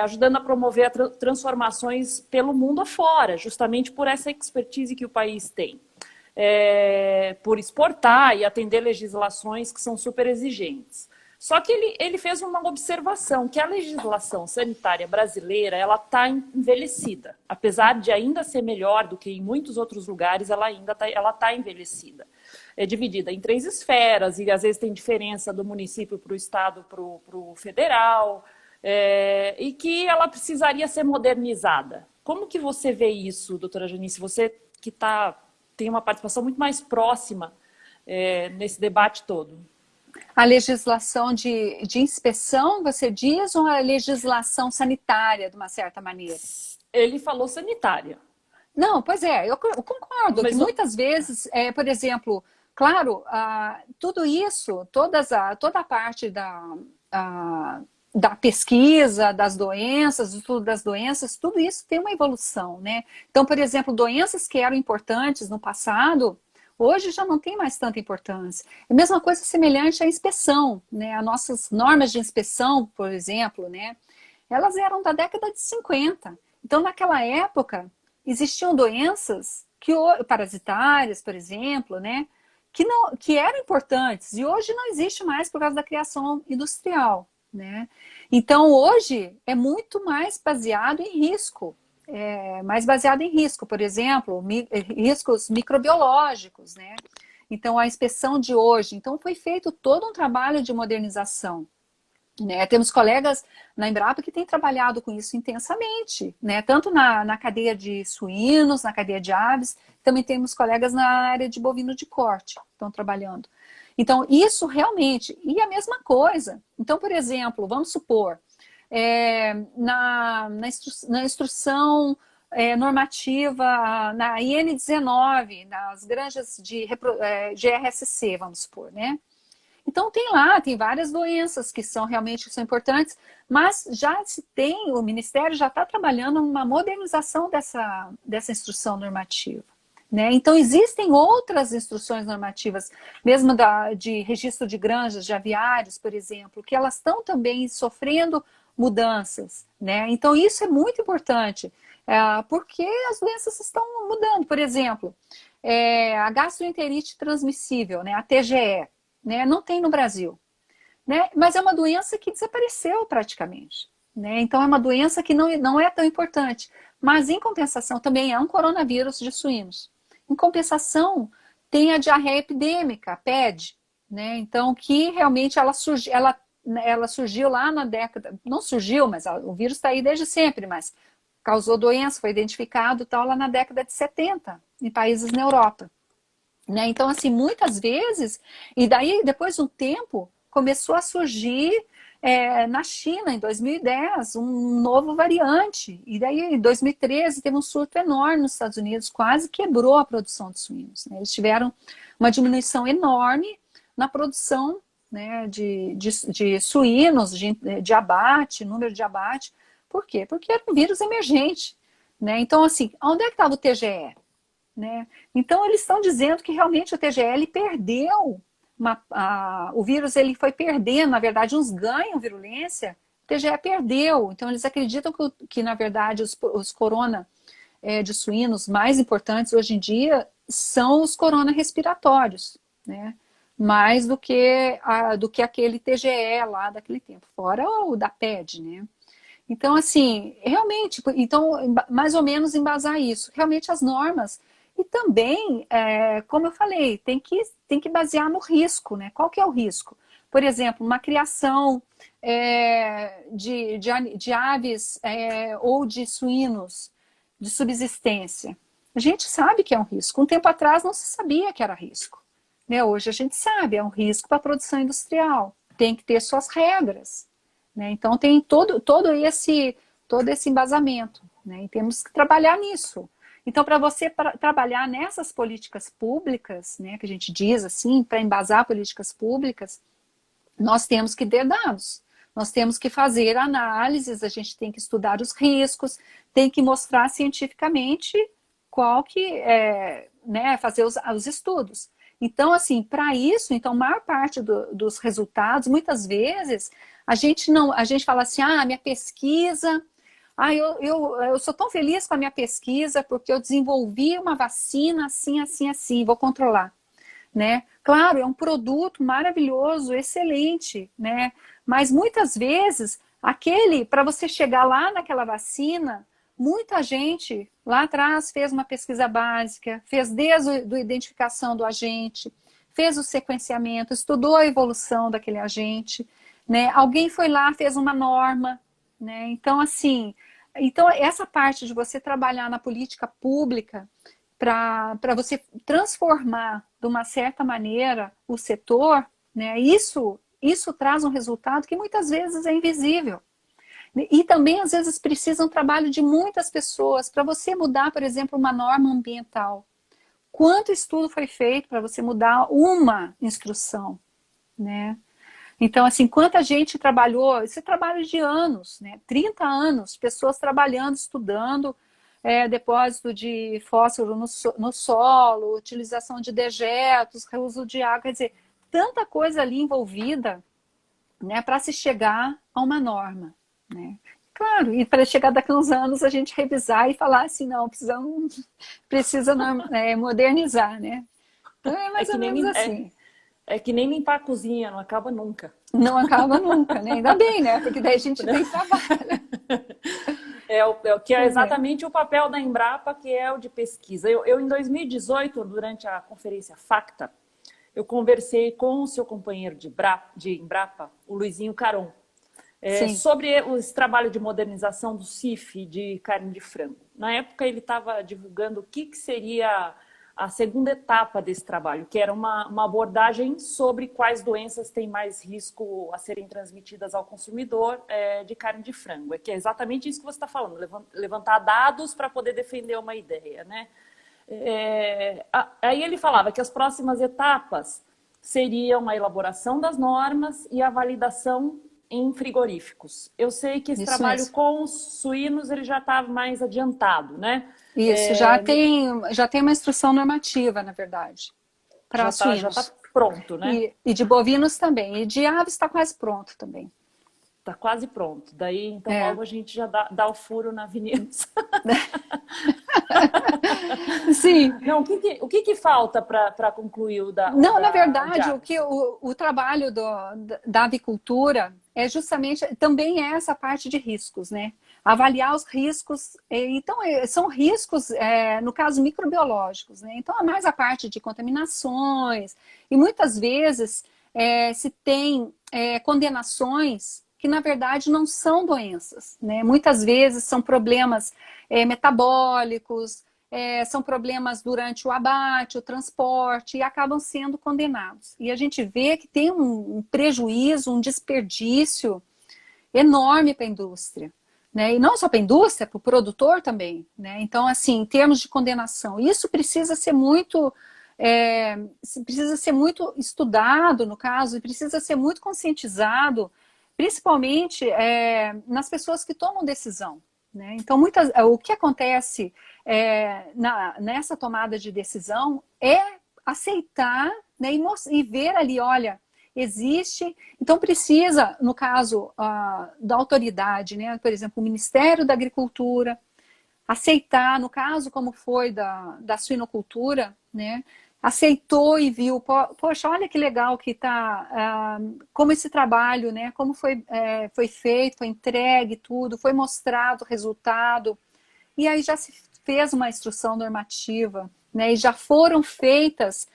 Ajudando a promover transformações pelo mundo afora, justamente por essa expertise que o país tem. Por exportar e atender legislações que são super exigentes. Só que ele fez uma observação, que a legislação sanitária brasileira ela está envelhecida. Apesar de ainda ser melhor do que em muitos outros lugares, ela ainda está envelhecida. É dividida em 3 esferas, e às vezes tem diferença do município para o estado, para o federal, e que ela precisaria ser modernizada. Como que você vê isso, doutora Janice? Você que tem uma participação muito mais próxima nesse debate todo. A legislação de inspeção, você diz, ou a legislação sanitária, de uma certa maneira? Ele falou sanitária. Não, pois eu concordo, mas que muitas vezes, por exemplo, claro, tudo isso, toda a parte da pesquisa, das doenças, do estudo das doenças, tudo isso tem uma evolução, né? Então, por exemplo, doenças que eram importantes no passado, hoje já não tem mais tanta importância. A mesma coisa semelhante à inspeção, né? As nossas normas de inspeção, por exemplo, né? Elas eram da década de 50. Então, naquela época, existiam doenças parasitárias, por exemplo, né? Que eram importantes e hoje não existe mais por causa da criação industrial, né? Então, hoje é muito mais baseado em risco, por exemplo, riscos microbiológicos, né? Então, a inspeção de hoje, então foi feito todo um trabalho de modernização, né? Temos colegas na Embrapa que têm trabalhado com isso intensamente, né? Tanto na cadeia de suínos, na cadeia de aves, também temos colegas na área de bovino de corte que estão trabalhando. Então, isso realmente, e a mesma coisa. Então, por exemplo, vamos supor, na instrução normativa, na IN19, nas granjas de RSC, vamos supor, né? Então tem várias doenças que são importantes, mas o Ministério já está trabalhando numa modernização dessa instrução normativa, né? Então existem outras instruções normativas, mesmo de registro de granjas, de aviários, por exemplo, que elas estão também sofrendo mudanças, né? Então isso é muito importante, porque as doenças estão mudando. Por exemplo, a gastroenterite transmissível, né? A TGE. Né? Não tem no Brasil, né? Mas é uma doença que desapareceu praticamente, né? Então é uma doença que não é tão importante, mas em compensação também é um coronavírus de suínos. Em compensação tem a diarreia epidêmica, a PED, né? Então que realmente ela surgiu lá na década, não surgiu, mas o vírus está aí desde sempre, mas causou doença, foi identificado tal lá na década de 70 em países na Europa. Né? Então, assim, muitas vezes, e daí depois de um tempo, começou a surgir na China, em 2010, um novo variante. E daí, em 2013, teve um surto enorme nos Estados Unidos, quase quebrou a produção de suínos. Né? Eles tiveram uma diminuição enorme na produção, né, de suínos, de abate, número de abate. Por quê? Porque era um vírus emergente. Né? Então, assim, onde é que estava o TGE? Né? Então, eles estão dizendo que realmente o TGL perdeu, o vírus ele foi perdendo, na verdade, uns ganham virulência, o TGE perdeu. Então, eles acreditam que na verdade, os corona de suínos mais importantes hoje em dia são os corona respiratórios, né? Mais do que aquele TGE lá daquele tempo, fora o da PED, né? Então, assim, realmente, então, mais ou menos embasar isso. Realmente as normas. E também, como eu falei, tem que basear no risco, né? Qual que é o risco? Por exemplo, uma criação de aves ou de suínos de subsistência. A gente sabe que é um risco. Um tempo atrás não se sabia que era risco. Né? Hoje a gente sabe, é um risco para a produção industrial. Tem que ter suas regras. Né? Então tem todo esse embasamento. Né? E temos que trabalhar nisso. Então, para você trabalhar nessas políticas públicas, né, que a gente diz assim, para embasar políticas públicas, nós temos que ter dados. Nós temos que fazer análises, a gente tem que estudar os riscos, tem que mostrar cientificamente qual que né, fazer os estudos. Então, assim, para isso, então, a maior parte dos resultados, muitas vezes, a gente fala assim, minha pesquisa... eu sou tão feliz com a minha pesquisa porque eu desenvolvi uma vacina assim, assim, assim, vou controlar, né? Claro, é um produto maravilhoso, excelente, né? Mas muitas vezes, para você chegar lá naquela vacina, muita gente lá atrás fez uma pesquisa básica, fez desde a identificação do agente, fez o sequenciamento, estudou a evolução daquele agente, né? Alguém foi lá, fez uma norma, né? Então, assim, essa parte de você trabalhar na política pública para você transformar de uma certa maneira o setor, né? Isso traz um resultado que muitas vezes é invisível. E também, às vezes, precisa um trabalho de muitas pessoas para você mudar, por exemplo, uma norma ambiental. Quanto estudo foi feito para você mudar uma instrução, né? Então, assim, quanta gente trabalhou, esse trabalho de anos, né? 30 anos, pessoas trabalhando, estudando, depósito de fósforo no solo, utilização de dejetos, reuso de água, quer dizer, tanta coisa ali envolvida, né, para se chegar a uma norma, né? Claro, e para chegar daqui a uns anos a gente revisar e falar assim, não, precisa modernizar, né? Então é É mais que ou nem, menos assim. é que nem limpar a cozinha, não acaba nunca. Não acaba nunca, né? Ainda bem, né? Porque daí a gente tem trabalho. É o que é Pois é. exatamente o papel da Embrapa, que é o de pesquisa. Eu em 2018, durante a conferência FACTA, eu conversei com o seu companheiro de Embrapa, o Luizinho Caron, Sim, sobre esse trabalho de modernização do CIF de carne de frango. Na época, ele estava divulgando o que seria a segunda etapa desse trabalho, que era uma abordagem sobre quais doenças têm mais risco a serem transmitidas ao consumidor de carne de frango. É que é exatamente isso que você está falando, levantar dados para poder defender uma ideia, né? Aí ele falava que as próximas etapas seriam a elaboração das normas e a validação em frigoríficos. Eu sei que esse isso trabalho mesmo. com os suínos ele já está mais adiantado, né? Isso, já tem uma instrução normativa, na verdade, para Já tá suínos. pronto, né? E de bovinos também. E de aves está quase pronto também. Tá quase pronto. Daí, então, É. logo a gente já dá o furo na avenida. Sim. Não, o que falta para concluir o Não, na de verdade, aves? o trabalho da avicultura é justamente também é essa parte de riscos, né? Avaliar os riscos. Então, são riscos, no caso, microbiológicos, né? Então, é mais a parte de contaminações, e muitas vezes se tem condenações que, na verdade, não são doenças, né? Muitas vezes são problemas metabólicos, são problemas durante o abate, o transporte, e acabam sendo condenados. E a gente vê que tem um prejuízo, um desperdício enorme para a indústria. Né? E não só para a indústria, para o produtor também. Né? Então, assim, em termos de condenação, isso precisa ser muito estudado, no caso, e precisa ser muito conscientizado, principalmente nas pessoas que tomam decisão. Né? Então, o que acontece nessa tomada de decisão é aceitar, né, e ver ali, olha, existe, então precisa, no caso da autoridade, né, por exemplo, o Ministério da Agricultura, aceitar, no caso como foi da suinocultura, né, aceitou e viu, poxa, olha que legal que está, como esse trabalho, né, como foi feito, foi entregue tudo, foi mostrado o resultado, e aí já se fez uma instrução normativa, né, e já foram feitos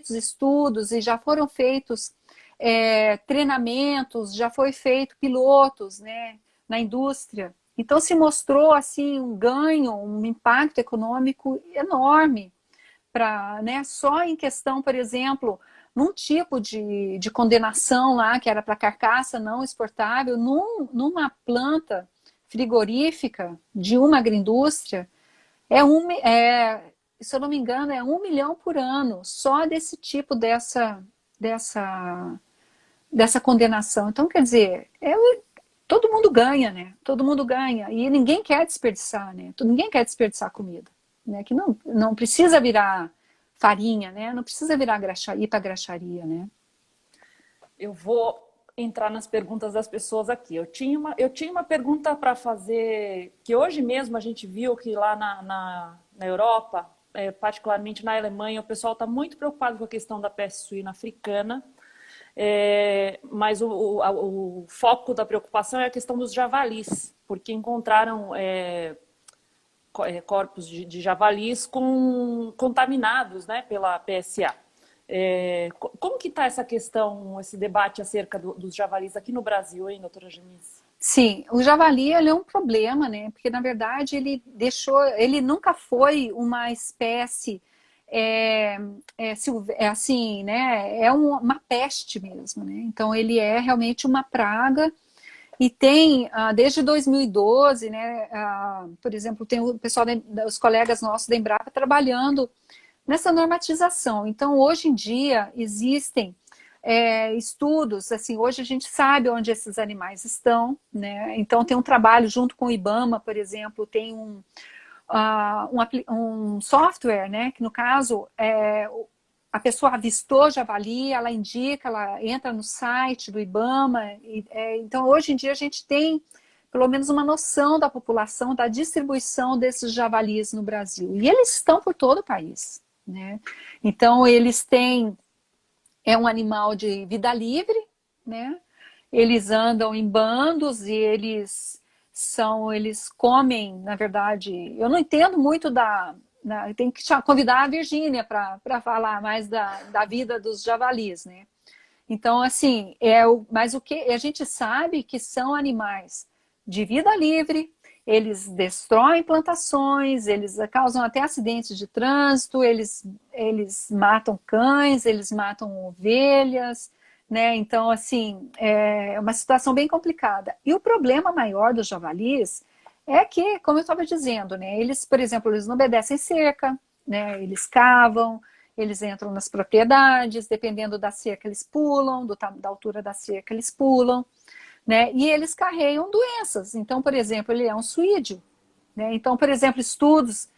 estudos e já foram feitos treinamentos, já foi feito pilotos, né, na indústria. Então se mostrou assim um ganho, um impacto econômico enorme né, só em questão, por exemplo, num tipo de condenação lá que era para carcaça não exportável, numa planta frigorífica de uma agroindústria, se eu não me engano, é 1 milhão por ano, só desse tipo dessa condenação. Então, quer dizer, todo mundo ganha, né? Todo mundo ganha. E ninguém quer desperdiçar, né? Ninguém quer desperdiçar comida. Né? Que não precisa virar farinha, né? Não precisa ir para graxaria, né? Eu vou entrar nas perguntas das pessoas aqui. Eu tinha uma pergunta para fazer, que hoje mesmo a gente viu que lá na Europa, particularmente na Alemanha, o pessoal está muito preocupado com a questão da peste suína africana, mas o foco da preocupação é a questão dos javalis, porque encontraram corpos de javalis contaminados, né, pela PSA. Como que está essa questão, esse debate acerca dos javalis aqui no Brasil, hein, doutora Janice? Sim, o javali ele é um problema, né? Porque na verdade ele nunca foi uma espécie assim, né? É uma peste mesmo, né? Então ele é realmente uma praga. E tem, desde 2012, né, por exemplo, tem o pessoal, os colegas nossos da Embrapa trabalhando nessa normatização. Então, hoje em dia, existem estudos, assim, hoje a gente sabe onde esses animais estão, né? Então tem um trabalho junto com o IBAMA, por exemplo, tem um software, né? Que no caso a pessoa avistou javali, ela indica, ela entra no site do IBAMA. Então hoje em dia a gente tem pelo menos uma noção da população, da distribuição desses javalis no Brasil. E eles estão por todo o país, né? Então eles têm um animal de vida livre, né? Eles andam em bandos e eles comem, na verdade, eu não entendo muito tem que convidar a Virgínia para falar mais da vida dos javalis, né? Então, assim, mas o que a gente sabe que são animais de vida livre, eles destroem plantações, eles causam até acidentes de trânsito, eles matam cães, eles matam ovelhas, né? Então, assim, é uma situação bem complicada. E o problema maior dos javalis é que, como eu estava dizendo, né? Eles, por exemplo, eles não obedecem cerca, né? Eles cavam, eles entram nas propriedades, dependendo da cerca, eles pulam, da altura da cerca, eles pulam, né? E eles carregam doenças. Então, por exemplo, ele é um suídio, né? Então, por exemplo, estudos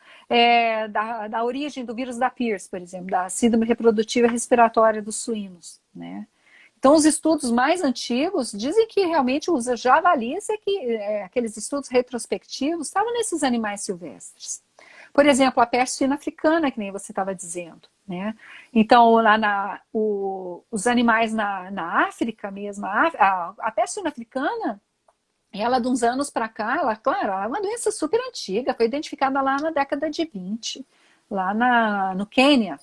da origem do vírus da Pierce, por exemplo, da síndrome reprodutiva respiratória dos suínos, né? Então, os estudos mais antigos dizem que realmente os javalis aqueles estudos retrospectivos estavam nesses animais silvestres. Por exemplo, a peste suína africana, que nem você estava dizendo, né? Então, lá os animais na África mesmo, a peste suína africana, ela de uns anos para cá, claro, ela é uma doença super antiga, foi identificada lá na década de 20, lá no Quênia,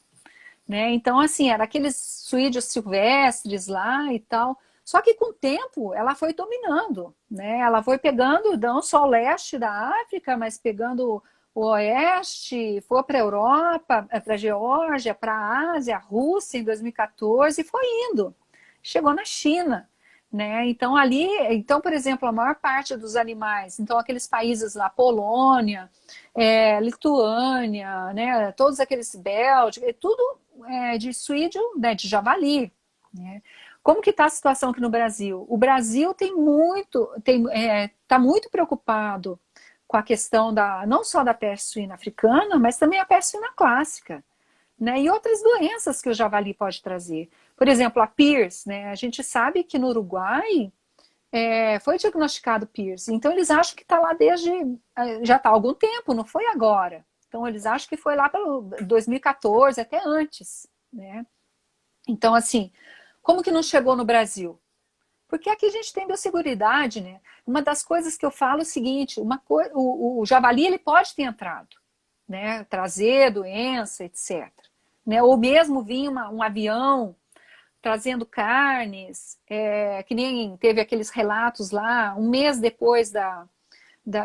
né? Então, assim, era aqueles suídeos silvestres lá e tal. Só que com o tempo ela foi dominando, né? Ela foi pegando não só o leste da África, mas pegando o oeste, foi para a Europa, para a Geórgia, para a Ásia, a Rússia em 2014 e foi indo. Chegou na China, né? Então, por exemplo, a maior parte dos animais, então aqueles países lá, Polônia, Lituânia, né? Todos aqueles Bélgica, tudo de suídio, né? De javali, né? Como que está a situação aqui no Brasil? O Brasil está muito preocupado com a questão não só da peste suína africana, mas também a peste suína clássica, né? E outras doenças que o javali pode trazer. Por exemplo, a Pierce, né? A gente sabe que no Uruguai foi diagnosticado Pierce, então eles acham que está lá já está há algum tempo, não foi agora. Então eles acham que foi lá pelo 2014, até antes, né? Então, assim, como que não chegou no Brasil? Porque aqui a gente tem biosseguridade, né? Uma das coisas que eu falo é o seguinte, o javali ele pode ter entrado, né? Trazer doença, etc. Né? Ou mesmo vir um avião trazendo carnes, que nem teve aqueles relatos lá, um mês depois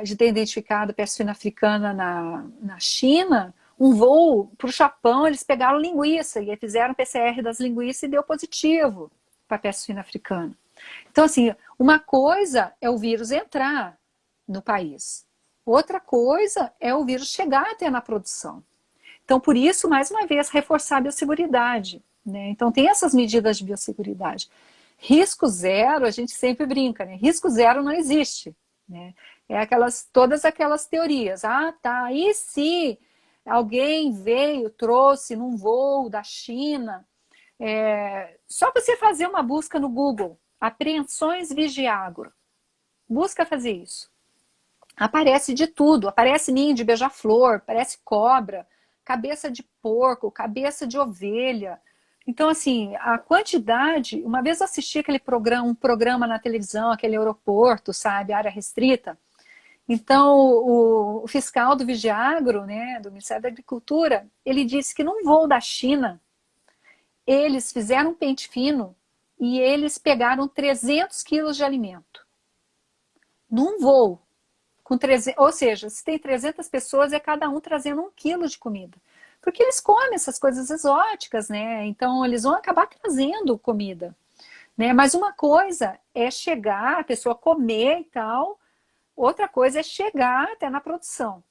de ter identificado a peste suína africana na China, um voo para o Japão, eles pegaram linguiça e fizeram PCR das linguiças e deu positivo para a peste suína africana. Então, assim, uma coisa é o vírus entrar no país. Outra coisa é o vírus chegar até na produção. Então, por isso, mais uma vez, reforçar a biosseguridade, né? Então, tem essas medidas de biosseguridade. Risco zero, a gente sempre brinca, né? Risco zero não existe, né? Todas aquelas teorias. Ah, tá, e se alguém trouxe num voo da China? Só você fazer uma busca no Google, apreensões Vigiagro. Busca fazer isso. Aparece de tudo. Aparece ninho de beija-flor, aparece cobra, cabeça de porco, cabeça de ovelha. Então, assim, a quantidade... Uma vez eu assisti um programa na televisão, aquele aeroporto, sabe, área restrita. Então, o fiscal do Vigiagro, né, do Ministério da Agricultura, ele disse que num voo da China, eles fizeram um pente fino e eles pegaram 300 quilos de alimento. Num voo. Ou seja, se tem 300 pessoas, é cada um trazendo 1 quilo de comida. Porque eles comem essas coisas exóticas, né? Então, eles vão acabar trazendo comida. Né? Mas uma coisa é chegar, a pessoa comer e tal. Outra coisa é chegar até na produção.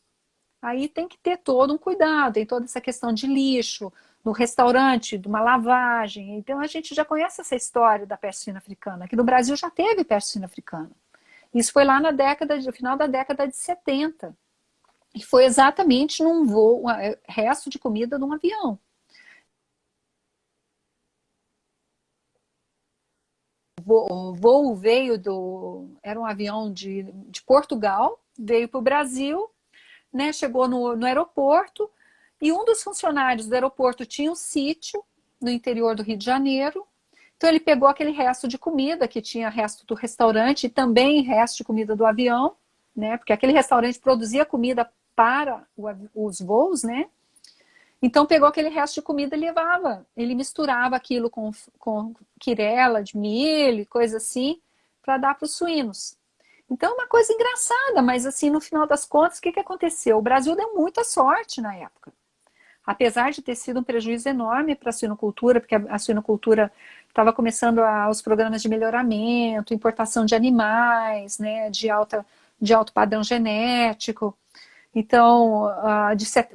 Aí tem que ter todo um cuidado, tem toda essa questão de lixo, no restaurante, de uma lavagem. Então a gente já conhece essa história da peste suína africana, que no Brasil já teve peste suína africana. Isso foi lá no final da década de 70. E foi exatamente num voo, resto de comida de um avião. O voo veio era um avião de Portugal, veio para o Brasil, né, chegou no aeroporto, e um dos funcionários do aeroporto tinha um sítio no interior do Rio de Janeiro. Então ele pegou aquele resto de comida, que tinha resto do restaurante e também resto de comida do avião, né, porque aquele restaurante produzia comida para os voos, né? Então pegou aquele resto de comida e levava. Ele misturava aquilo com quirela de milho, coisa assim, para dar para os suínos. Então é uma coisa engraçada, mas assim, no final das contas, o que aconteceu? O Brasil deu muita sorte na época. Apesar de ter sido um prejuízo enorme para a suinocultura, porque a suinocultura estava começando os programas de melhoramento, importação de animais, né, de alto padrão genético. Então,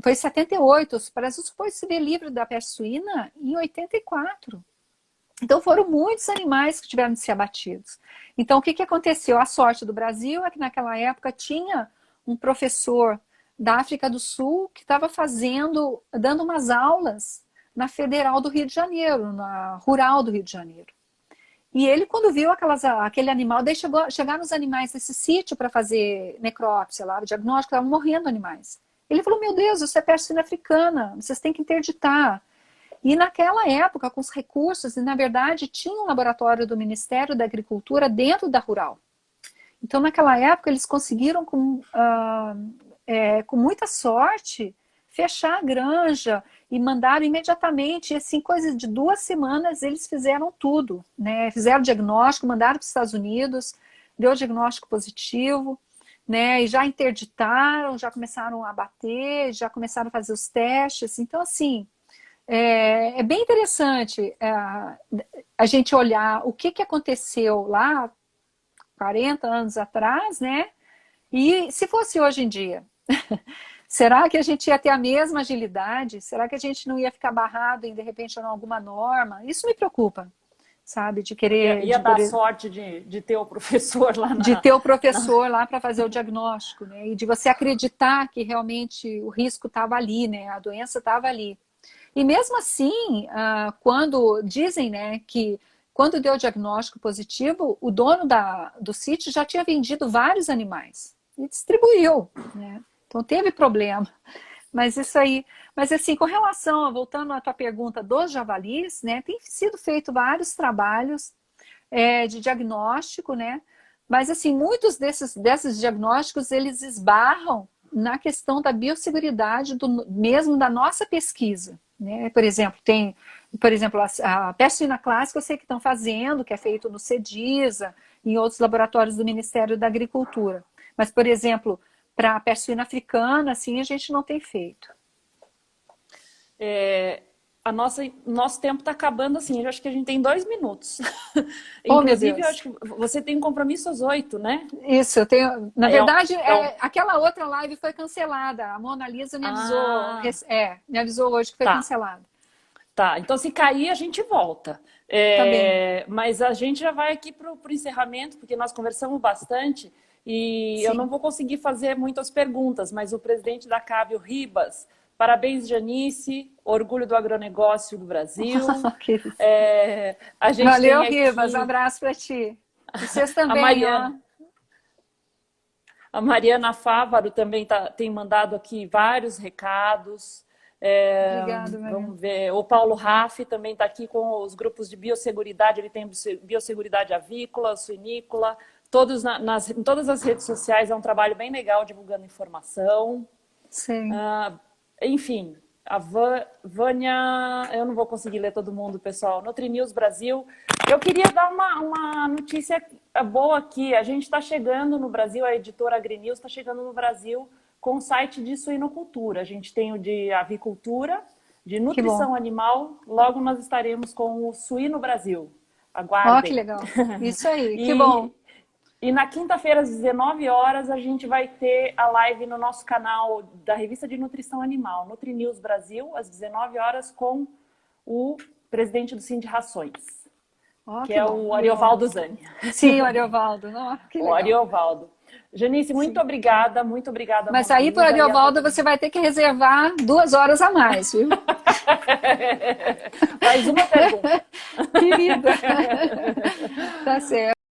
foi em 78, o Brasil foi se ver livre da peste suína em 84. Então, foram muitos animais que tiveram de ser abatidos. Então, o que aconteceu? A sorte do Brasil é que naquela época tinha um professor da África do Sul que estava dando umas aulas na Federal do Rio de Janeiro, na Rural do Rio de Janeiro. E ele, quando viu aquele animal, daí chegaram os animais desse sítio para fazer necrópsia lá, o diagnóstico, estavam morrendo animais. Ele falou, meu Deus, isso é peste suína africana, vocês têm que interditar. E naquela época, com os recursos, e na verdade tinha um laboratório do Ministério da Agricultura dentro da Rural. Então naquela época eles conseguiram, com muita sorte, fechar a granja e mandaram imediatamente, e assim, coisa de 2 semanas eles fizeram tudo, né? Fizeram o diagnóstico, mandaram para os Estados Unidos, deu o diagnóstico positivo, né? E já interditaram, já começaram a bater, já começaram a fazer os testes. Então, assim, é bem interessante a gente olhar o que aconteceu lá 40 anos atrás, né? E se fosse hoje em dia? Será que a gente ia ter a mesma agilidade? Será que a gente não ia ficar barrado em, de repente, alguma norma? Isso me preocupa, sabe? De querer... Ia dar sorte de ter o professor lá de ter o professor lá para fazer o diagnóstico, né? E de você acreditar que realmente o risco estava ali, né? A doença estava ali. E mesmo assim, quando dizem, né, que quando deu o diagnóstico positivo, o dono do sítio já tinha vendido vários animais e distribuiu, né? Então teve problema. Mas isso aí, mas assim, com relação, voltando à tua pergunta dos javalis, né, tem sido feito vários trabalhos de diagnóstico, né? Mas assim, muitos desses diagnósticos, eles esbarram na questão da biosseguridade mesmo da nossa pesquisa, né? Por exemplo, a peste suína clássica, eu sei que estão fazendo, que é feito no CEDISA, em outros laboratórios do Ministério da Agricultura. Mas, por exemplo, para a peste suína africana, assim, a gente não tem feito. Nosso tempo está acabando assim, eu acho que a gente tem 2 minutos. Oh, Inclusive, eu acho que você tem um compromisso às 8, né? Isso, eu tenho. Na verdade, aquela outra live foi cancelada. A Mona Lisa me avisou. Me avisou hoje que foi cancelada. Tá, então se cair, a gente volta. Tá bem. Mas a gente já vai aqui para o encerramento, porque nós conversamos bastante. E eu não vou conseguir fazer muitas perguntas, mas o presidente da CAB, o Ribas, parabéns, Janice, orgulho do agronegócio do Brasil. A gente valeu, tem Ribas, um abraço para ti. E vocês também, A Mariana Fávaro também tem mandado aqui vários recados. Obrigada, Mariana. Vamos ver. O Paulo Raffi também está aqui com os grupos de biosseguridade, ele tem biosseguridade avícola, suinícola, em todas as redes sociais, é um trabalho bem legal divulgando informação. Sim. Enfim, a Vânia, eu não vou conseguir ler todo mundo, pessoal. Nutrinews Brasil. Eu queria dar uma notícia boa aqui. A gente está chegando no Brasil, a editora AgriNews está chegando no Brasil com o site de suinocultura. A gente tem o de avicultura, de nutrição animal. Logo nós estaremos com o Suíno Brasil. Aguardem. Que legal. Isso aí, que bom. E na quinta-feira, às 19 horas, a gente vai ter a live no nosso canal da Revista de Nutrição Animal, NutriNews Brasil, às 19 horas, com o presidente do Sind Rações, que que é bom. o Ariovaldo Zani. Sim, o Ariovaldo. Que legal. O Ariovaldo. Janice, muito obrigada, muito obrigada. Mas aí para o Ariovaldo você vai ter que reservar 2 horas a mais, viu? Mais uma pergunta. Querida. Tá certo.